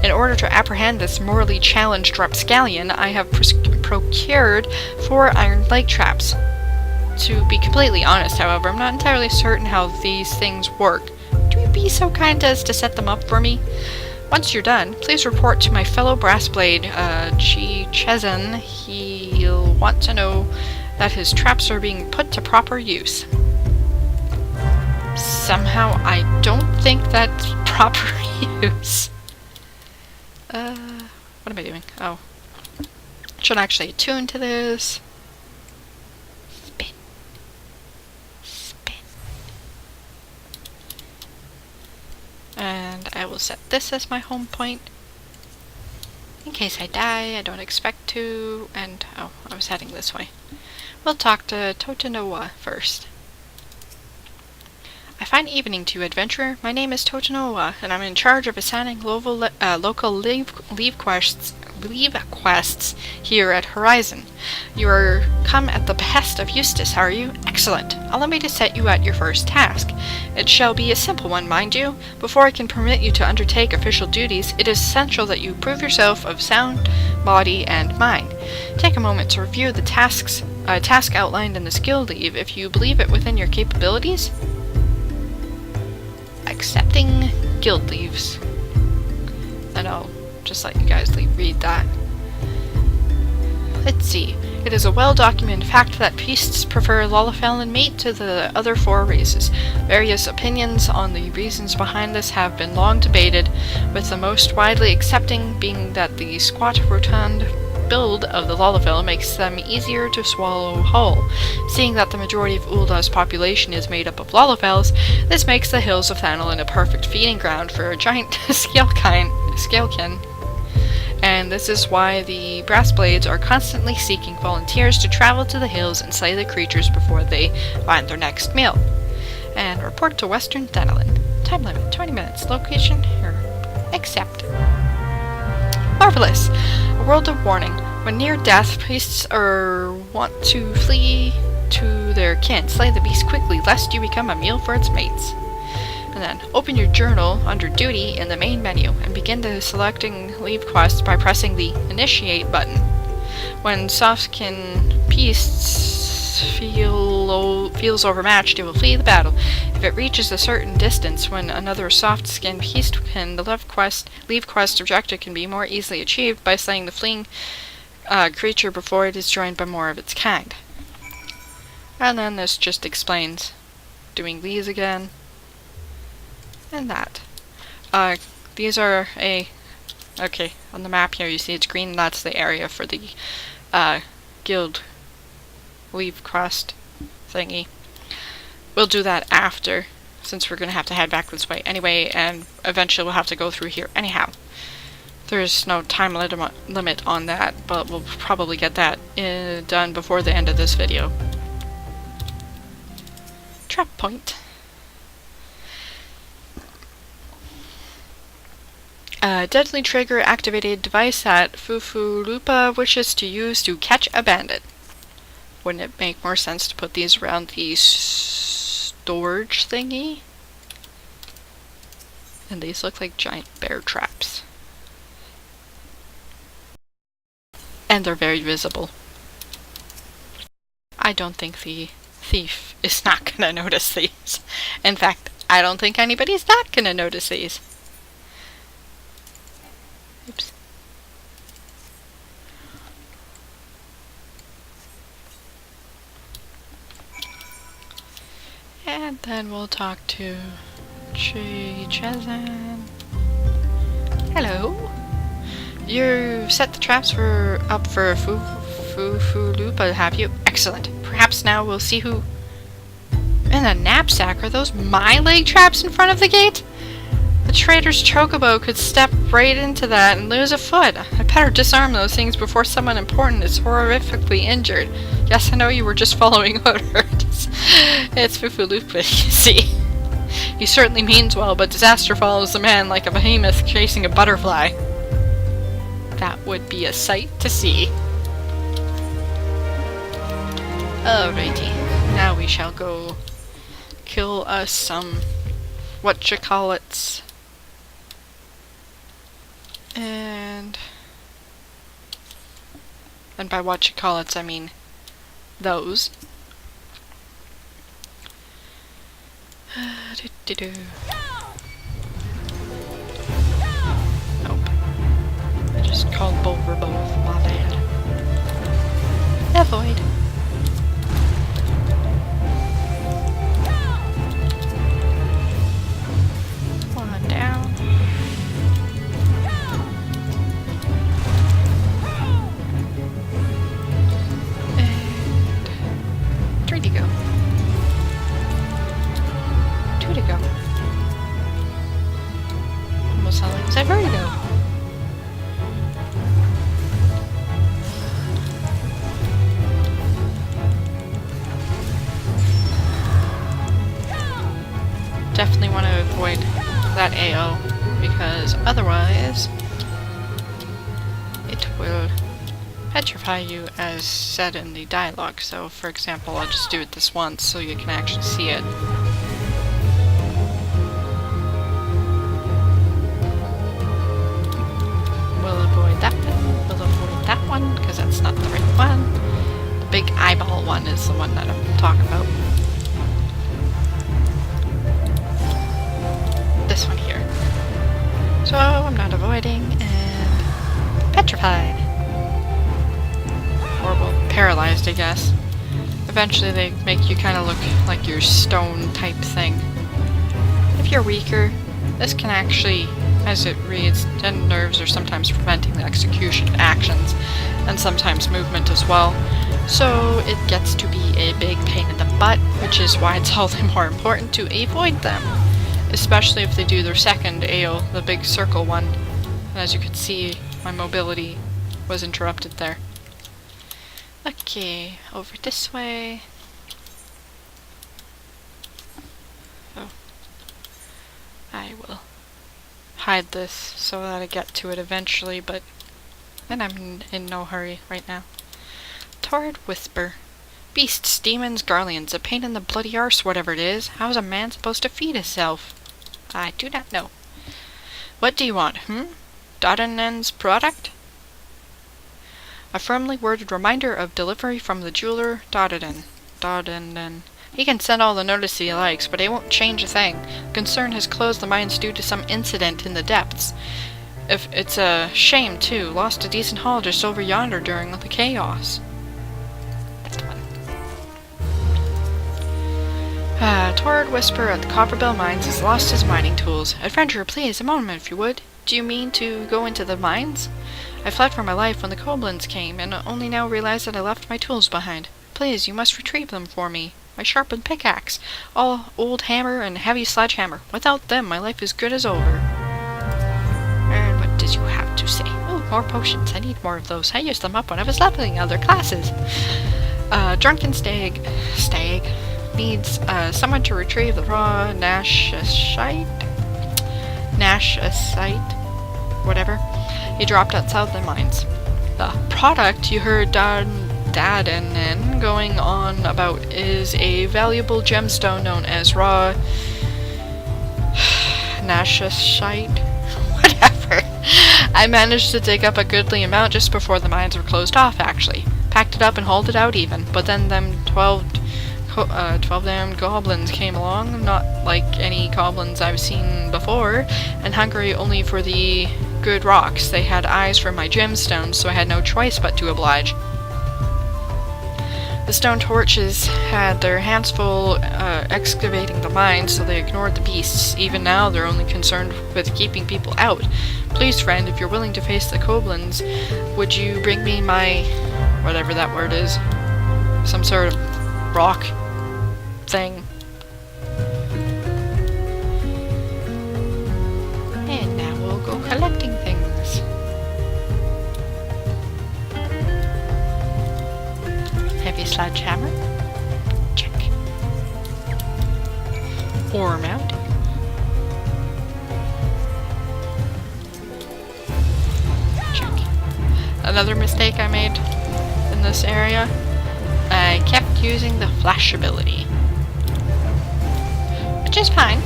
In order to apprehend this morally challenged rapscallion, I have procured 4 iron leg traps. To be completely honest, however, I'm not entirely certain how these things work. Do you be so kind as to set them up for me? Once you're done, please report to my fellow brassblade, XIV. He'll want to know that his traps are being put to proper use. Somehow, I don't think that's proper use. What am I doing? Oh. Should actually attune to this. Spin. Spin. And I will set this as my home point. In case I die, I don't expect to, and oh, I was heading this way. We'll talk to Totinoa first. I find evening to you, adventurer. My name is Totinoa, and I'm in charge of assigning local leave quests here at Horizon. You are come at the behest of Eustace, are you? Excellent. Allow me to set you at your first task. It shall be a simple one, mind you. Before I can permit you to undertake official duties, it is essential that you prove yourself of sound body and mind. Take a moment to review the task outlined in the skill leave if you believe it within your capabilities. Accepting guild leaves. And I'll just let you guys read that. Let's see. It is a well-documented fact that priests prefer Lalafell and meat to the other 4 races. Various opinions on the reasons behind this have been long debated, with the most widely accepting being that the squat, rotund build of the Lalafell makes them easier to swallow whole. Seeing that the majority of Ulda's population is made up of Lalafells, this makes the hills of Thanolin a perfect feeding ground for a giant scalekin. And this is why the Brassblades are constantly seeking volunteers to travel to the hills and slay the creatures before they find their next meal. And report to Western Thanolin. Time limit, 20 minutes. Location, here. Accept. Marvelous! A world of warning. When near death, priests want to flee to their kin. Slay the beast quickly, lest you become a meal for its mates. And then, open your journal under Duty in the main menu, and begin selecting leave quests by pressing the Initiate button. When soft-skin priests feels overmatched, it will flee the battle. If it reaches a certain distance when another soft-skinned priest can, the leave quest objective can be more easily achieved by slaying the fleeing creature before it is joined by more of its kind. And then this just explains doing these again. And that. These are okay, on the map here you see it's green, that's the area for the guild leave quest thingy. We'll do that after, since we're gonna have to head back this way anyway, and eventually we'll have to go through here anyhow. There's no time limit on that, but we'll probably get that done before the end of this video. Trap point. A deadly trigger activated device that Fufulupa wishes to use to catch a bandit. Wouldn't it make more sense to put these around the storage thingy? And these look like giant bear traps. And they're very visible. I don't think the thief is not gonna notice these. In fact, I don't think anybody's not gonna notice these. Oops. And then we'll talk to Chazan. Hello. You've set the traps up for Fufulupa, have you? Excellent. Perhaps now we'll see who... In the knapsack, are those my leg traps in front of the gate? The trader's chocobo could step right into that and lose a foot. I better disarm those things before someone important is horrifically injured. Yes, I know you were just following orders. It's Fufulupa, you see. He certainly means well, but disaster follows the man like a behemoth chasing a butterfly. That would be a sight to see. Alrighty. Now we shall go kill us some whatchacallits. And by whatchacallits I mean those. Nope. I just called over both. My bad. Avoid. One down. And 3 to go. 2 to go. Almost sound like I already go. Definitely want to avoid that AO, because otherwise it will petrify you as said in the dialogue. So for example, I'll just do it this once so you can actually see it. We'll avoid that one, we'll avoid that one, because that's not the right one. The big eyeball one is the one that I'm talking about. This one here. So I'm not avoiding, and petrified. Or well, paralyzed, I guess. Eventually they make you kind of look like you're stone type thing. If you're weaker, this can actually, as it reads, deaden nerves are sometimes preventing the execution of actions, and sometimes movement as well. So it gets to be a big pain in the butt, which is why it's all the more important to avoid them. Especially if they do their second AO, the big circle one. And as you can see, my mobility was interrupted there. Okay, over this way. Oh. I will hide this so that I get to it eventually, but then I'm in no hurry right now. Torrid Whisper. Beasts, demons, garleans, a pain in the bloody arse, whatever it is. How is a man supposed to feed himself? I do not know. What do you want, Dodenen's product? A firmly worded reminder of delivery from the jeweler, Dodenen. He can send all the notice he likes, but it won't change a thing. Concern has closed the mines due to some incident in the depths. If it's a shame, too. Lost a decent haul just over yonder during the chaos. Torrid Whisper at the Copperbell Mines has lost his mining tools. Adventurer, please, a moment if you would. Do you mean to go into the mines? I fled for my life when the goblins came, and only now realize that I left my tools behind. Please, you must retrieve them for me. My sharpened pickaxe, all old hammer and heavy sledgehammer. Without them, my life is good as over. And what did you have to say? Oh, more potions. I need more of those. I used them up when I was leveling other classes. Drunken Stag needs someone to retrieve the raw Nashite, whatever. He dropped outside the mines. The product you heard Dadenen going on about is a valuable gemstone known as raw Nashite. Whatever. I managed to dig up a goodly amount just before the mines were closed off, actually. Packed it up and hauled it out even, but then them 12 damn goblins came along, not like any goblins I've seen before, and hungry only for the good rocks. They had eyes for my gemstones, so I had no choice but to oblige. The stone torches had their hands full excavating the mines, so they ignored the beasts. Even now, they're only concerned with keeping people out. Please, friend, if you're willing to face the goblins, would you bring me my... whatever that word is. Some sort of rock thing. And now we'll go collecting things. Heavy sledgehammer. Check. Ore mount. Check. Another mistake I made in this area. I kept using the flash ability. Which is fine.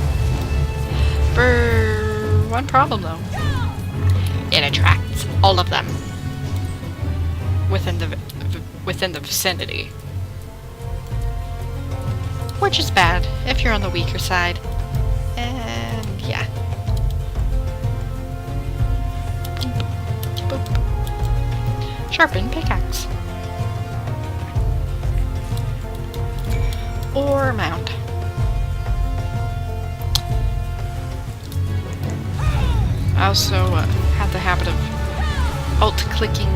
For one problem though. It attracts all of them within the vicinity. Which is bad if you're on the weaker side. And yeah. Boop. Boop. Sharpen pickaxe. Or mount. I also had the habit of alt-clicking,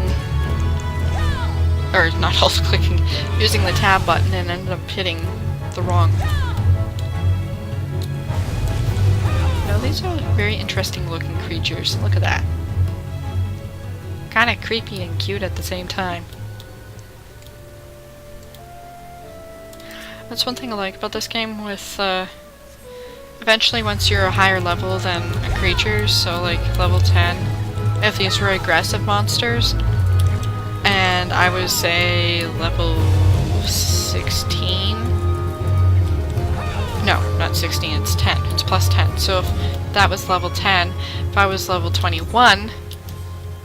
or not alt-clicking, using the tab button and ended up hitting the wrong. No, these are very interesting looking creatures. Look at that. Kinda creepy and cute at the same time. That's one thing I like about this game with, eventually once you're a higher level than a creature, so like level 10, if these were aggressive monsters, and I would say level 16, no, not 16, it's 10, it's plus 10, so if that was level 10, if I was level 21,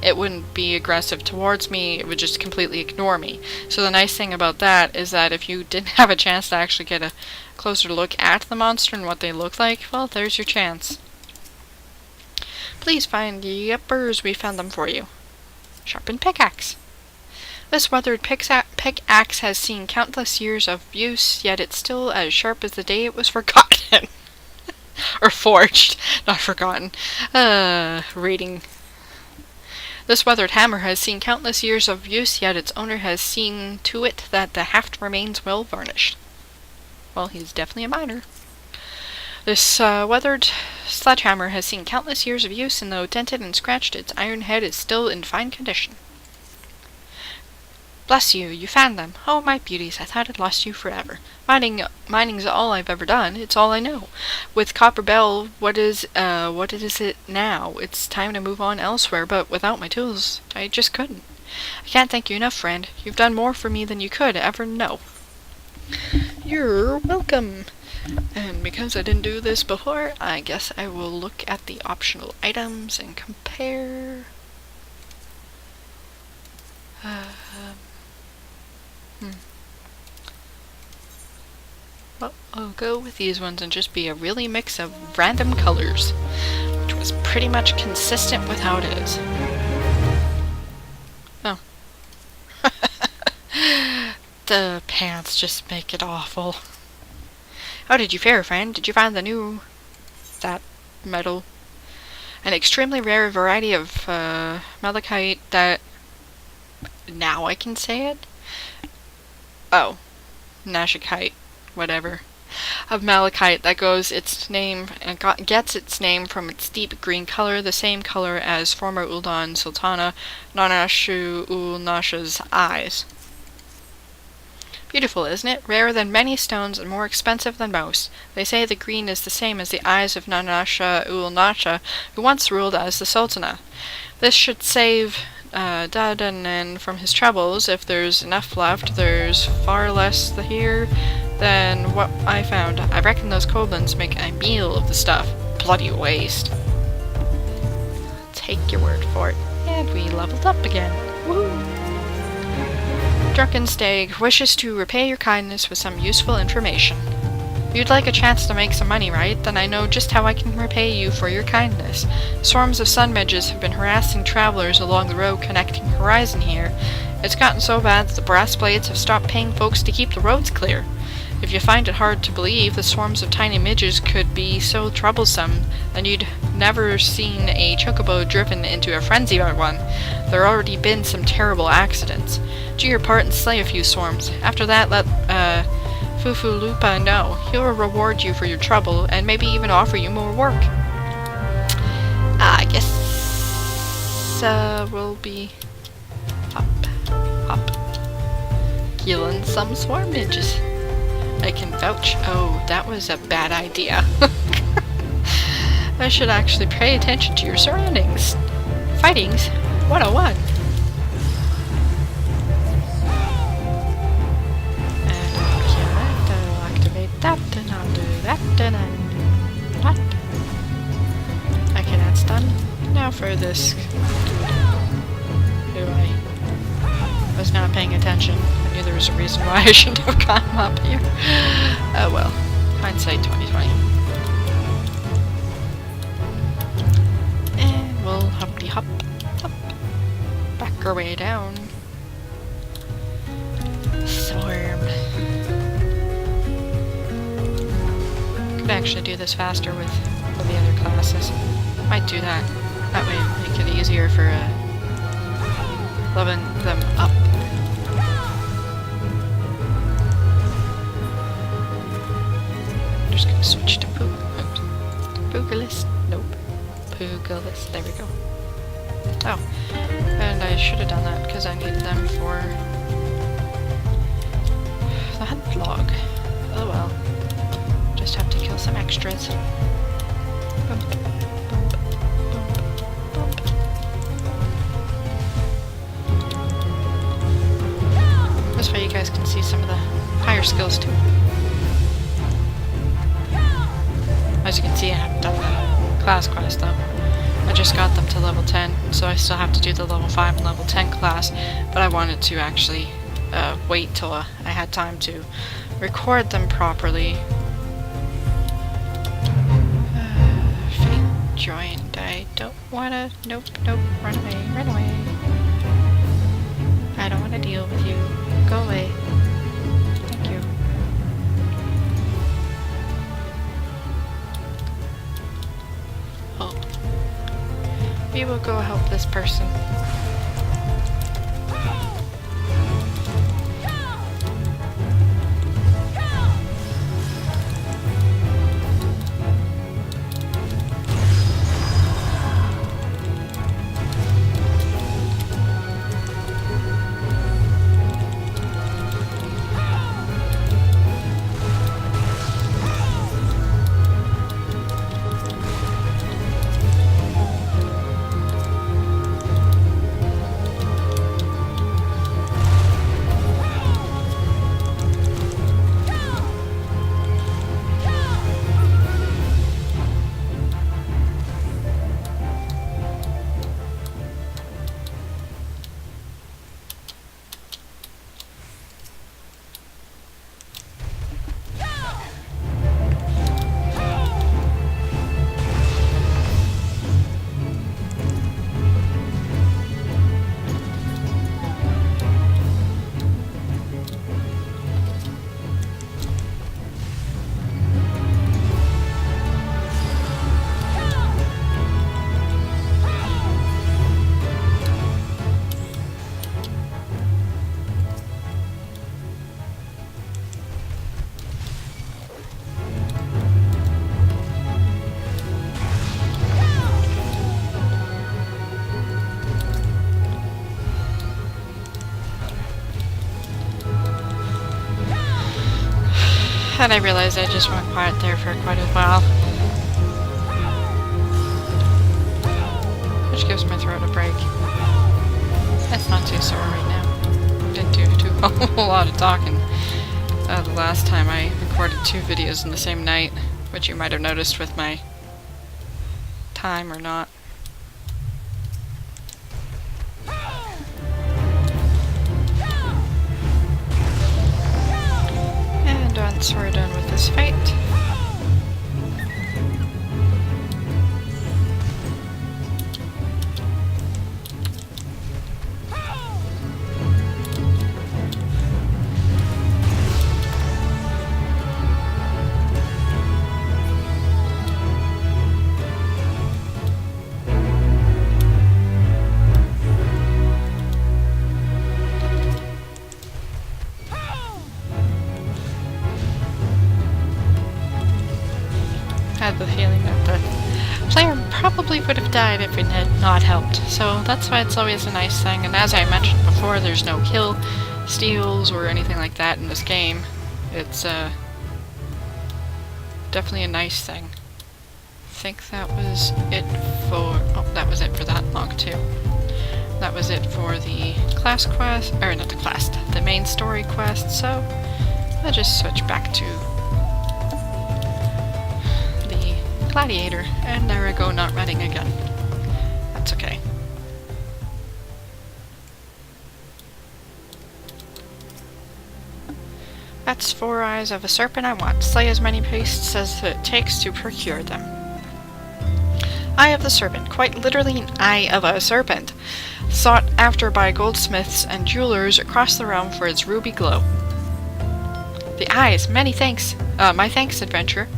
it wouldn't be aggressive towards me, it would just completely ignore me. So the nice thing about that is that if you didn't have a chance to actually get a closer look at the monster and what they look like, well, there's your chance. Please find the uppers, we found them for you. Sharpened pickaxe. This weathered pickaxe has seen countless years of use, yet it's still as sharp as the day it was forgotten. Or forged, not forgotten. Reading. This weathered hammer has seen countless years of use, yet its owner has seen to it that the haft remains well varnished. Well, he's definitely a miner. This weathered sledgehammer has seen countless years of use, and though dented and scratched, its iron head is still in fine condition. Bless you, you found them. Oh, my beauties, I thought I'd lost you forever. Mining's all I've ever done. It's all I know. With Copper Bell, what is it now? It's time to move on elsewhere, but without my tools, I just couldn't. I can't thank you enough, friend. You've done more for me than you could ever know. You're welcome. And because I didn't do this before, I guess I will look at the optional items and compare. Well, I'll go with these ones and just be a really mix of random colors, which was pretty much consistent with how it is. Oh. The pants just make it awful. How did you fare, friend? Did you find that metal? An extremely rare variety of malachite that... Now I can say it? Oh. Nashikite. Whatever. Of malachite that gets its name from its deep green color, the same color as former Uldan Sultana Nanashu ul Nasha's eyes. Beautiful, isn't it? Rarer than many stones and more expensive than most. They say the green is the same as the eyes of Nanasha ul Nasha, who once ruled as the Sultana. This should save Dadanan from his troubles. If there's enough left, there's far less here than what I found. I reckon those kobolds make a meal of the stuff. Bloody waste. Take your word for it. And we leveled up again. Woo! Drunken Stag wishes to repay your kindness with some useful information. You'd like a chance to make some money, right? Then I know just how I can repay you for your kindness. Swarms of sun midges have been harassing travelers along the road connecting Horizon here. It's gotten so bad that the brass blades have stopped paying folks to keep the roads clear. If you find it hard to believe the swarms of tiny midges could be so troublesome, then you'd never seen a chocobo driven into a frenzy by one. There already been some terrible accidents. Do your part and slay a few swarms. After that, let Fufu Lupa know. He'll reward you for your trouble, and maybe even offer you more work. I guess we'll be up, killing some swarm midges. I can vouch. Oh, that was a bad idea. I should actually pay attention to your surroundings. Fightings 101. And that and that. Okay, that's done. Now for this. Who I was not paying attention. I knew there was a reason why I shouldn't have gotten up here. Oh well. Hindsight 2020. And we'll hoppity hop up. Back our way down. Swarm. Could actually do this faster with the other classes. Might do that. That way make it easier for leveling them up. I'm just gonna switch to Poogalist. Nope. Poogalist. There we go. Oh. And I should have done that because I need them for the hunt log. Oh well. Just have to kill some extras. Bump, bump, bump, bump. This way you guys can see some of the higher skills too. As you can see, I haven't done the class quest though. I just got them to level 10, so I still have to do the level 5 and level 10 class, but I wanted to actually wait till I had time to record them properly. Fate joined. I don't wanna... Nope, nope. Run away, run away. I don't wanna deal with you. Go away. Thank you. Oh. We will go help this person. And I realized I just went quiet there for quite a while. Which gives my throat a break. It's not too sore right now. Didn't do a whole lot of talking. The last time I recorded 2 videos in the same night, which you might have noticed with my time or not. Once we're done with this fight, I had the feeling that the player probably would have died if it had not helped. So that's why it's always a nice thing. And as I mentioned before, there's no kill steals or anything like that in this game. It's definitely a nice thing. I think that was it for... oh, that was it for that log too. That was it for the class quest, or not the class, the main story quest, so I'll just switch back to gladiator. And there I go, not running again. That's okay. That's 4 eyes of a serpent I want. Slay as many beasts as it takes to procure them. Eye of the serpent. Quite literally an eye of a serpent. Sought after by goldsmiths and jewelers across the realm for its ruby glow. The eyes. Many thanks. My thanks, adventurer.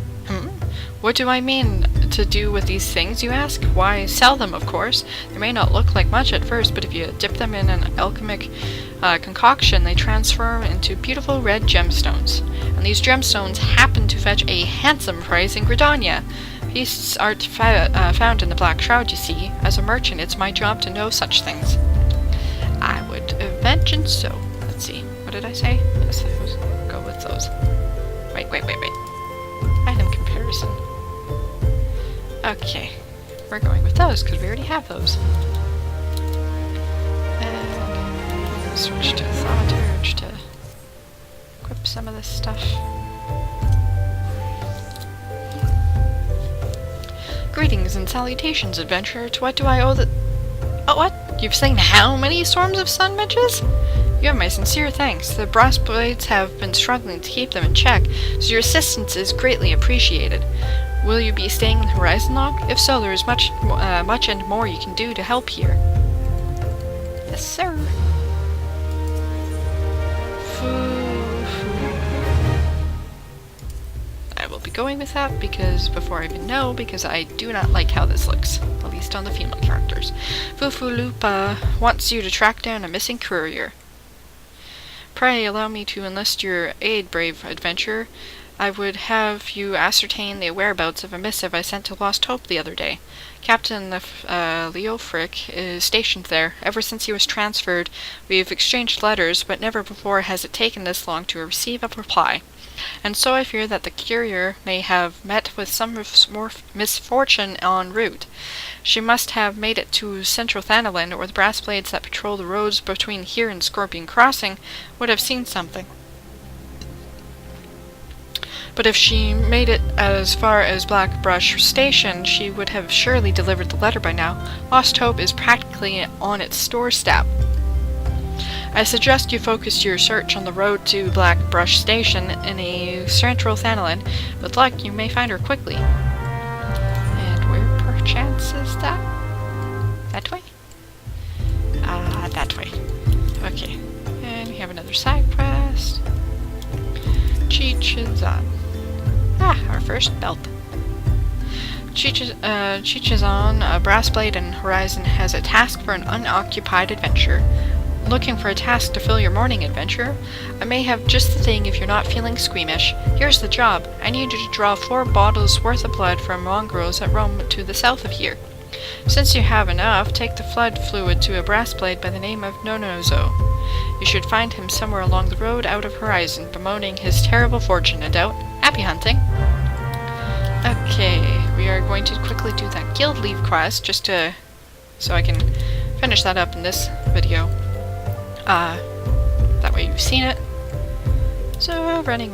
What do I mean to do with these things, you ask? Why, sell them, of course. They may not look like much at first, but if you dip them in an alchemic concoction, they transform into beautiful red gemstones. And these gemstones happen to fetch a handsome price in Gridania. Beasts aren't found in the Black Shroud, you see. As a merchant, it's my job to know such things. I would imagine so. Let's see. What did I say? Yes, let's go with those. Wait. Item comparison. Okay. We're going with those, because we already have those. And I'm going to switch to Thaumaturge to equip some of this stuff. Greetings and salutations, adventurer. To what do I owe the... Oh, what? You've slain how many swarms of sun midges? You have my sincere thanks. The brass blades have been struggling to keep them in check, so your assistance is greatly appreciated. Will you be staying in Horizon Lock? If so, there is much and more you can do to help here. Yes, sir. I will be going with that because before I even know, because I do not like how this looks, at least on the female characters. Fufulupa wants you to track down a missing courier. Pray allow me to enlist your aid, brave adventurer. I would have you ascertain the whereabouts of a missive I sent to Lost Hope the other day. Captain Leofric is stationed there. Ever since he was transferred, we've exchanged letters, but never before has it taken this long to receive a reply. And so I fear that the courier may have met with some misfortune en route. She must have made it to Central Thanaland, or the brass blades that patrol the roads between here and Scorpion Crossing would have seen something. But if she made it as far as Blackbrush Station, she would have surely delivered the letter by now. Lost Hope is practically on its doorstep. I suggest you focus your search on the road to Blackbrush Station in a Central Thanaland. With luck, you may find her quickly. And where perchance is that? That way? That way. Okay. And we have another side quest. Chichizan. Our first belt. Chichizan, a brass blade in Horizon, has a task for an unoccupied adventurer. Looking for a task to fill your morning, adventurer? I may have just the thing if you're not feeling squeamish. Here's the job. I need you to draw 4 bottles worth of blood from mongrels that roam to the south of here. Since you have enough, take the flood fluid to a brass blade by the name of Nonozo. You should find him somewhere along the road out of Horizon, bemoaning his terrible fortune, no doubt. Happy hunting! Okay, we are going to quickly do that guild leave quest, just to... so I can finish that up in this video. That way you've seen it. So, running.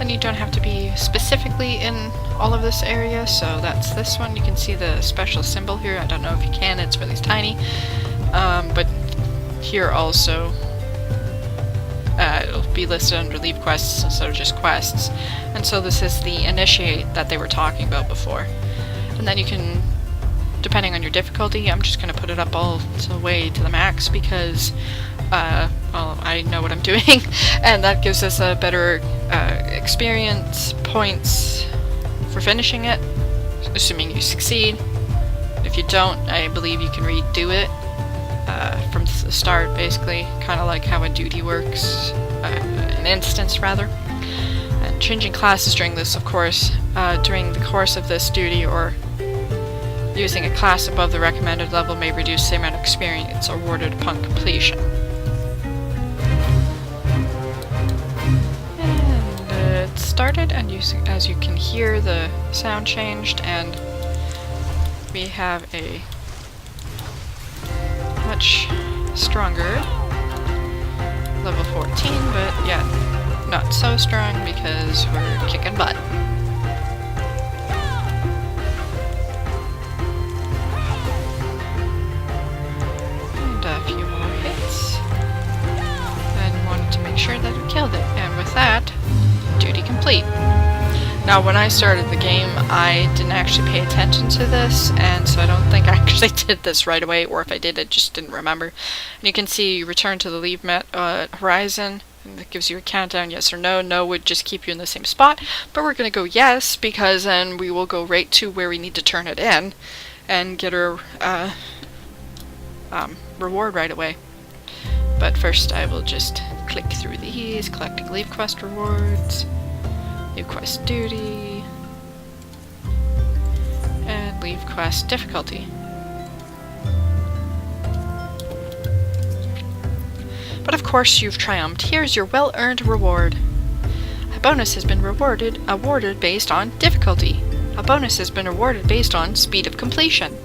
And you don't have to be specifically in all of this area, so that's this one. You can see the special symbol here. I don't know if you can, it's really tiny. But here also, it'll be listed under leave quests instead of just quests. And so this is the initiate that they were talking about before. And then you can, depending on your difficulty, I'm just going to put it up all the way to the max because, well, I know what I'm doing, and that gives us a better experience points for finishing it, assuming you succeed. If you don't, I believe you can redo it from the start, basically, kind of like how a duty works, an instance rather. And changing classes during this, of course, during the course of this duty, or using a class above the recommended level may reduce the amount of experience awarded upon completion. And started, and as you can hear, the sound changed, and we have a much stronger level 14, but yet not so strong because we're kicking butt. And a few more hits. And wanted to make sure that we killed it. And with that, duty complete. Now, when I started the game, I didn't actually pay attention to this, and so I don't think I actually did this right away, or if I did, I just didn't remember. And you can see you return to the leave horizon, and that gives you a countdown, yes or no. No would just keep you in the same spot, but we're going to go yes, because then we will go right to where we need to turn it in, and get our reward right away. But first I will just click through these, collecting leave quest rewards, leave quest duty, and leave quest difficulty. But of course you've triumphed. Here's your well-earned reward. A bonus has been awarded based on difficulty. A bonus has been awarded based on speed of completion.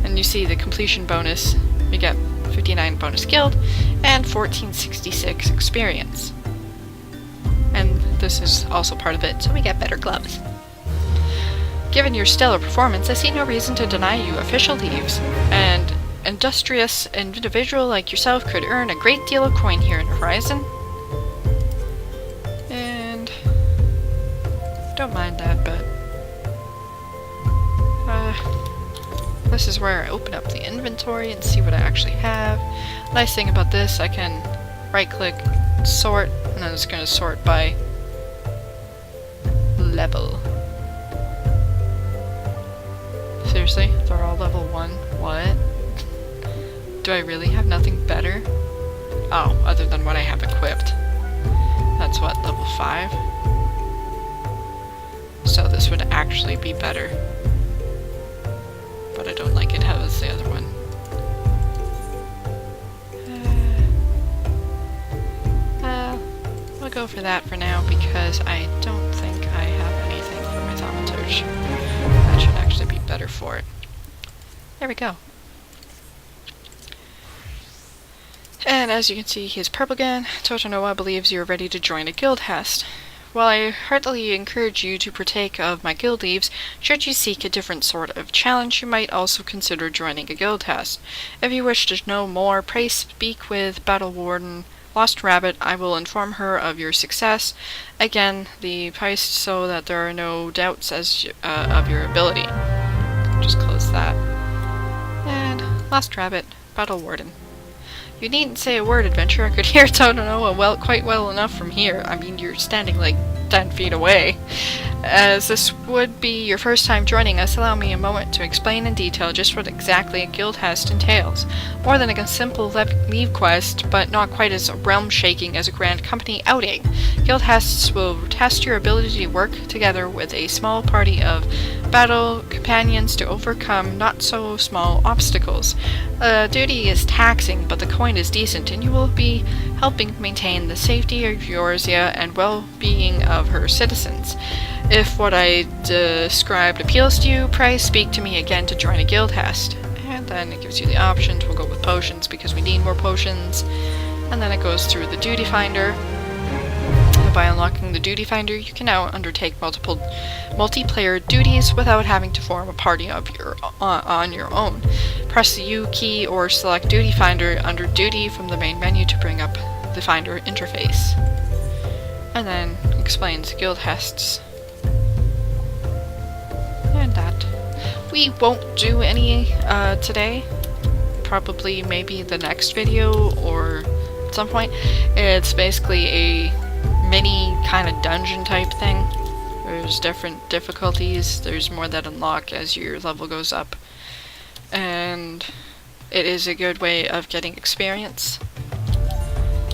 And you see the completion bonus, we get 59 bonus guild and 1466 experience. And this is also part of it, so we get better gloves. Given your stellar performance, I see no reason to deny you official leaves. An industrious individual like yourself could earn a great deal of coin here in Horizon. And don't mind that, but this is where I open up the inventory and see what I actually have. Nice thing about this, I can right-click, sort, and then it's going to sort by level. Seriously? They're all level 1? What? Do I really have nothing better? Oh, other than what I have equipped. That's what, level 5? So this would actually be better. But I don't like it how it's the other one. I'll go for that for now because I don't think I have anything for my thaumaturge. That should actually be better for it. There we go. And as you can see, he's purple again. Totonoa believes you are ready to join a guild hest. While I heartily encourage you to partake of my guild leaves, should you seek a different sort of challenge, you might also consider joining a guild hest. If you wish to know more, pray speak with Battle Warden Lost Rabbit. I will inform her of your success. Again, the price so that there are no doubts as of your ability. Just close that. And Lost Rabbit, Battle Warden. You needn't say a word, adventurer. I could hear Totonoa quite well enough from here. I mean, you're standing like 10 feet away. As this would be your first time joining us, allow me a moment to explain in detail just what exactly a guild hest entails. More than a simple leave quest, but not quite as realm-shaking as a grand company outing. Guild hests will test your ability to work together with a small party of battle companions to overcome not-so-small obstacles. Duty is taxing, but the coin is decent, and you will be helping maintain the safety of Eorzea and well-being of her citizens. If what I described appeals to you, pray speak to me again to join a guild hest. And then it gives you the options. We'll go with potions because we need more potions. And then it goes through the duty finder. By unlocking the duty finder, you can now undertake multiple multiplayer duties without having to form a party of on your own. Press the U key or select duty finder under duty from the main menu to bring up the finder interface. And then explains guild hests. And that. We won't do any today. Probably maybe the next video or at some point. It's basically a mini kind of dungeon type thing. There's different difficulties. There's more that unlock as your level goes up. And it is a good way of getting experience.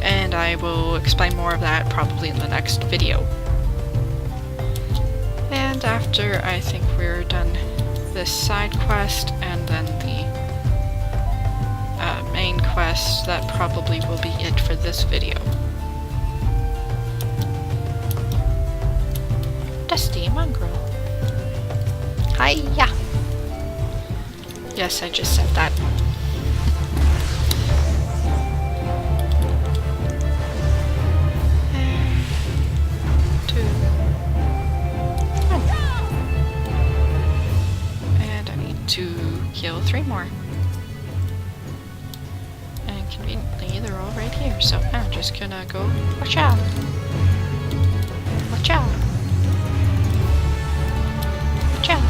And I will explain more of that probably in the next video. And after I think we're done this side quest and then the main quest, that probably will be it for this video. Hiya! Yes, I just said that. And 2, 1. And I need to kill 3 more. And conveniently, they're all right here, so I'm just gonna go watch out. Watch out. Watch out.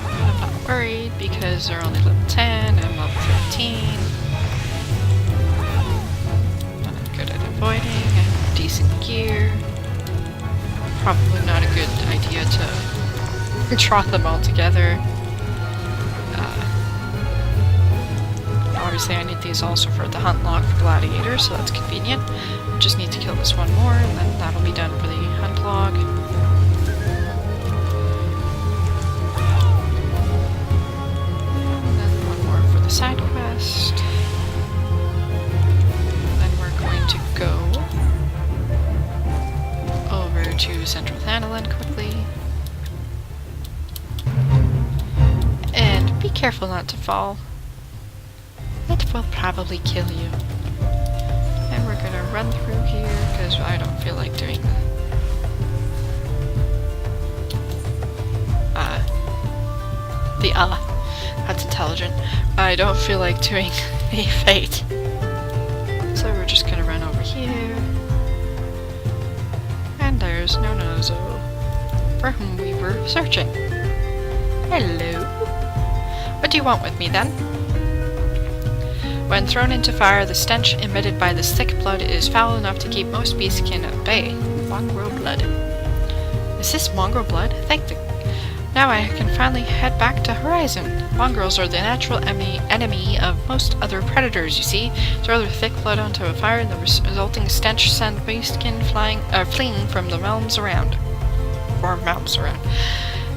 I'm not worried because they're only level 10, I'm level 13. And I'm good at avoiding, I have decent gear. Probably not a good idea to trot them all together. Obviously I need these also for the hunt log for gladiators, so that's convenient. I just need to kill this one more, and then that'll be done for the hunt log. And then one more for the side quest. And then we're going to go over to Central Thanalan quickly. And be careful not to fall. It will probably kill you. And we're gonna run through here, because I don't feel like doing that's intelligent. I don't feel like doing the fate. So we're just gonna run over here. And there's Nonozo, for whom we were searching. Hello. What do you want with me then? When thrown into fire, the stench emitted by this thick blood is foul enough to keep most beastkin at bay. Mongrel blood. Is this mongrel blood? Thank the... Now I can finally head back to Horizon. Mongrels are the natural enemy of most other predators, you see. Throw their thick blood onto a fire and the resulting stench send beastkin fleeing from the realms around.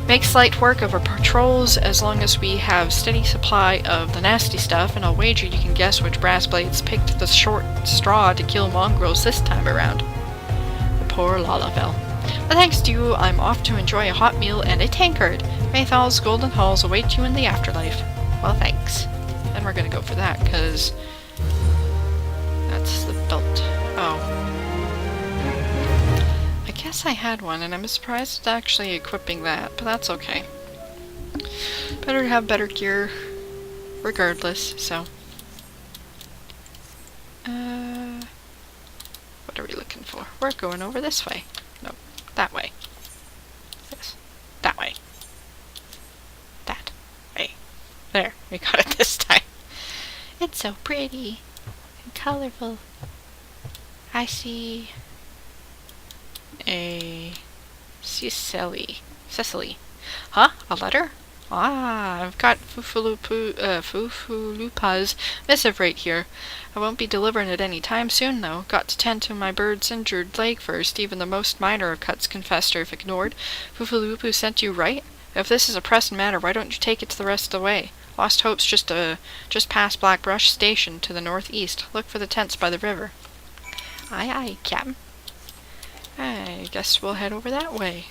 Makes light work of our patrols as long as we have steady supply of the nasty stuff, and I'll wager you can guess which brass blades picked the short straw to kill mongrels this time around. The poor Lalafell. But thanks to you, I'm off to enjoy a hot meal and a tankard. Maythal's golden halls await you in the afterlife. Well, thanks. And we're gonna go for that, because that's the belt. Oh. I guess I had one, and I'm surprised at actually equipping that, but that's okay. Better to have better gear, regardless, so. What are we looking for? We're going over this way. No, that way. This. That way. That way. There, we got it this time. It's so pretty and colorful. I see a Cecily. Huh? A letter? Ah, I've got Fufulupa's missive right here. I won't be delivering it any time soon, though. Got to tend to my bird's injured leg first. Even the most minor of cuts can fester if ignored. Fufulupu sent you right? If this is a pressing matter, why don't you take it to the rest of the way? Lost Hope's just past Blackbrush Station to the northeast. Look for the tents by the river. Aye, aye, Captain. I guess we'll head over that way.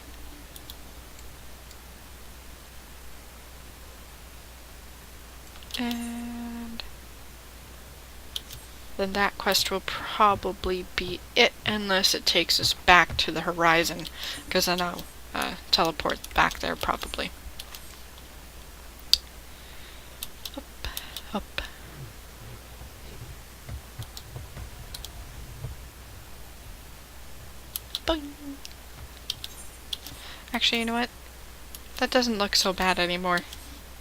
And then that quest will probably be it, unless it takes us back to the Horizon, because then I'll teleport back there probably. Up, up. Boing. Actually, you know what? That doesn't look so bad anymore.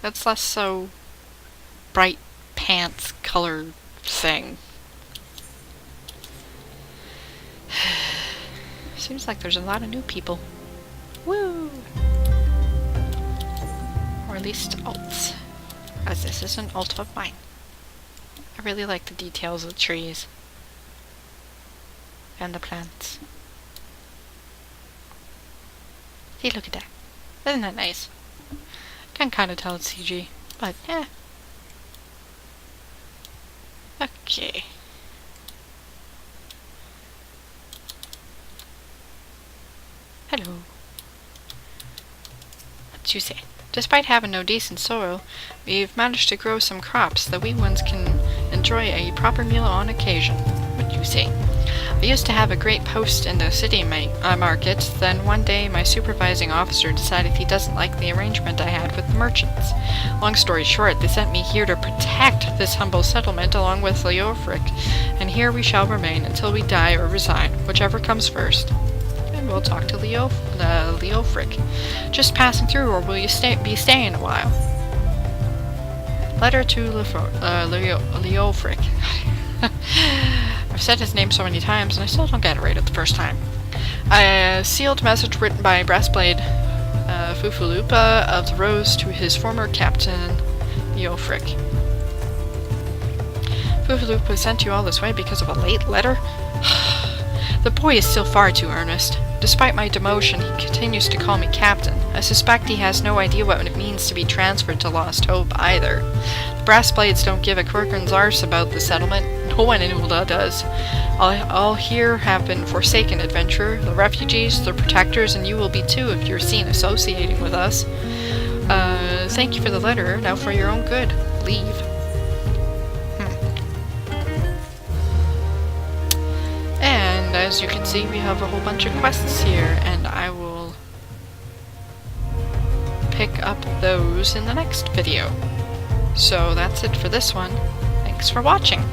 That's less so bright pants color thing. Seems like there's a lot of new people. Woo! Or at least alts. As this is an alt of mine. I really like the details of the trees. And the plants. See, look at that. Isn't that nice? Can kind of tell it's CG, but yeah. Okay. Hello. What you say? Despite having no decent soil, we've managed to grow some crops that we ones can enjoy a proper meal on occasion. What you say? I used to have a great post in the city market, then one day my supervising officer decided he doesn't like the arrangement I had with the merchants. Long story short, they sent me here to protect this humble settlement along with Leofric, and here we shall remain until we die or resign, whichever comes first. And we'll talk to Leofric. Just passing through, or will you be staying a while? Letter to Leofric. I've said his name so many times, and I still don't get it right at the first time. A sealed message written by Brassblade Fufulupa of the Rose to his former captain, Leofric. Fufulupa sent you all this way because of a late letter? The boy is still far too earnest. Despite my demotion, he continues to call me captain. I suspect he has no idea what it means to be transferred to Lost Hope either. The Brassblades don't give a quirkin's arse about the settlement. No one in Ulda does. All here have been forsaken adventurer, the refugees, the protectors, and you will be too if you're seen associating with us. Thank you for the letter. Now for your own good. Leave. And as you can see, we have a whole bunch of quests here, and I will pick up those in the next video. So that's it for this one. Thanks for watching.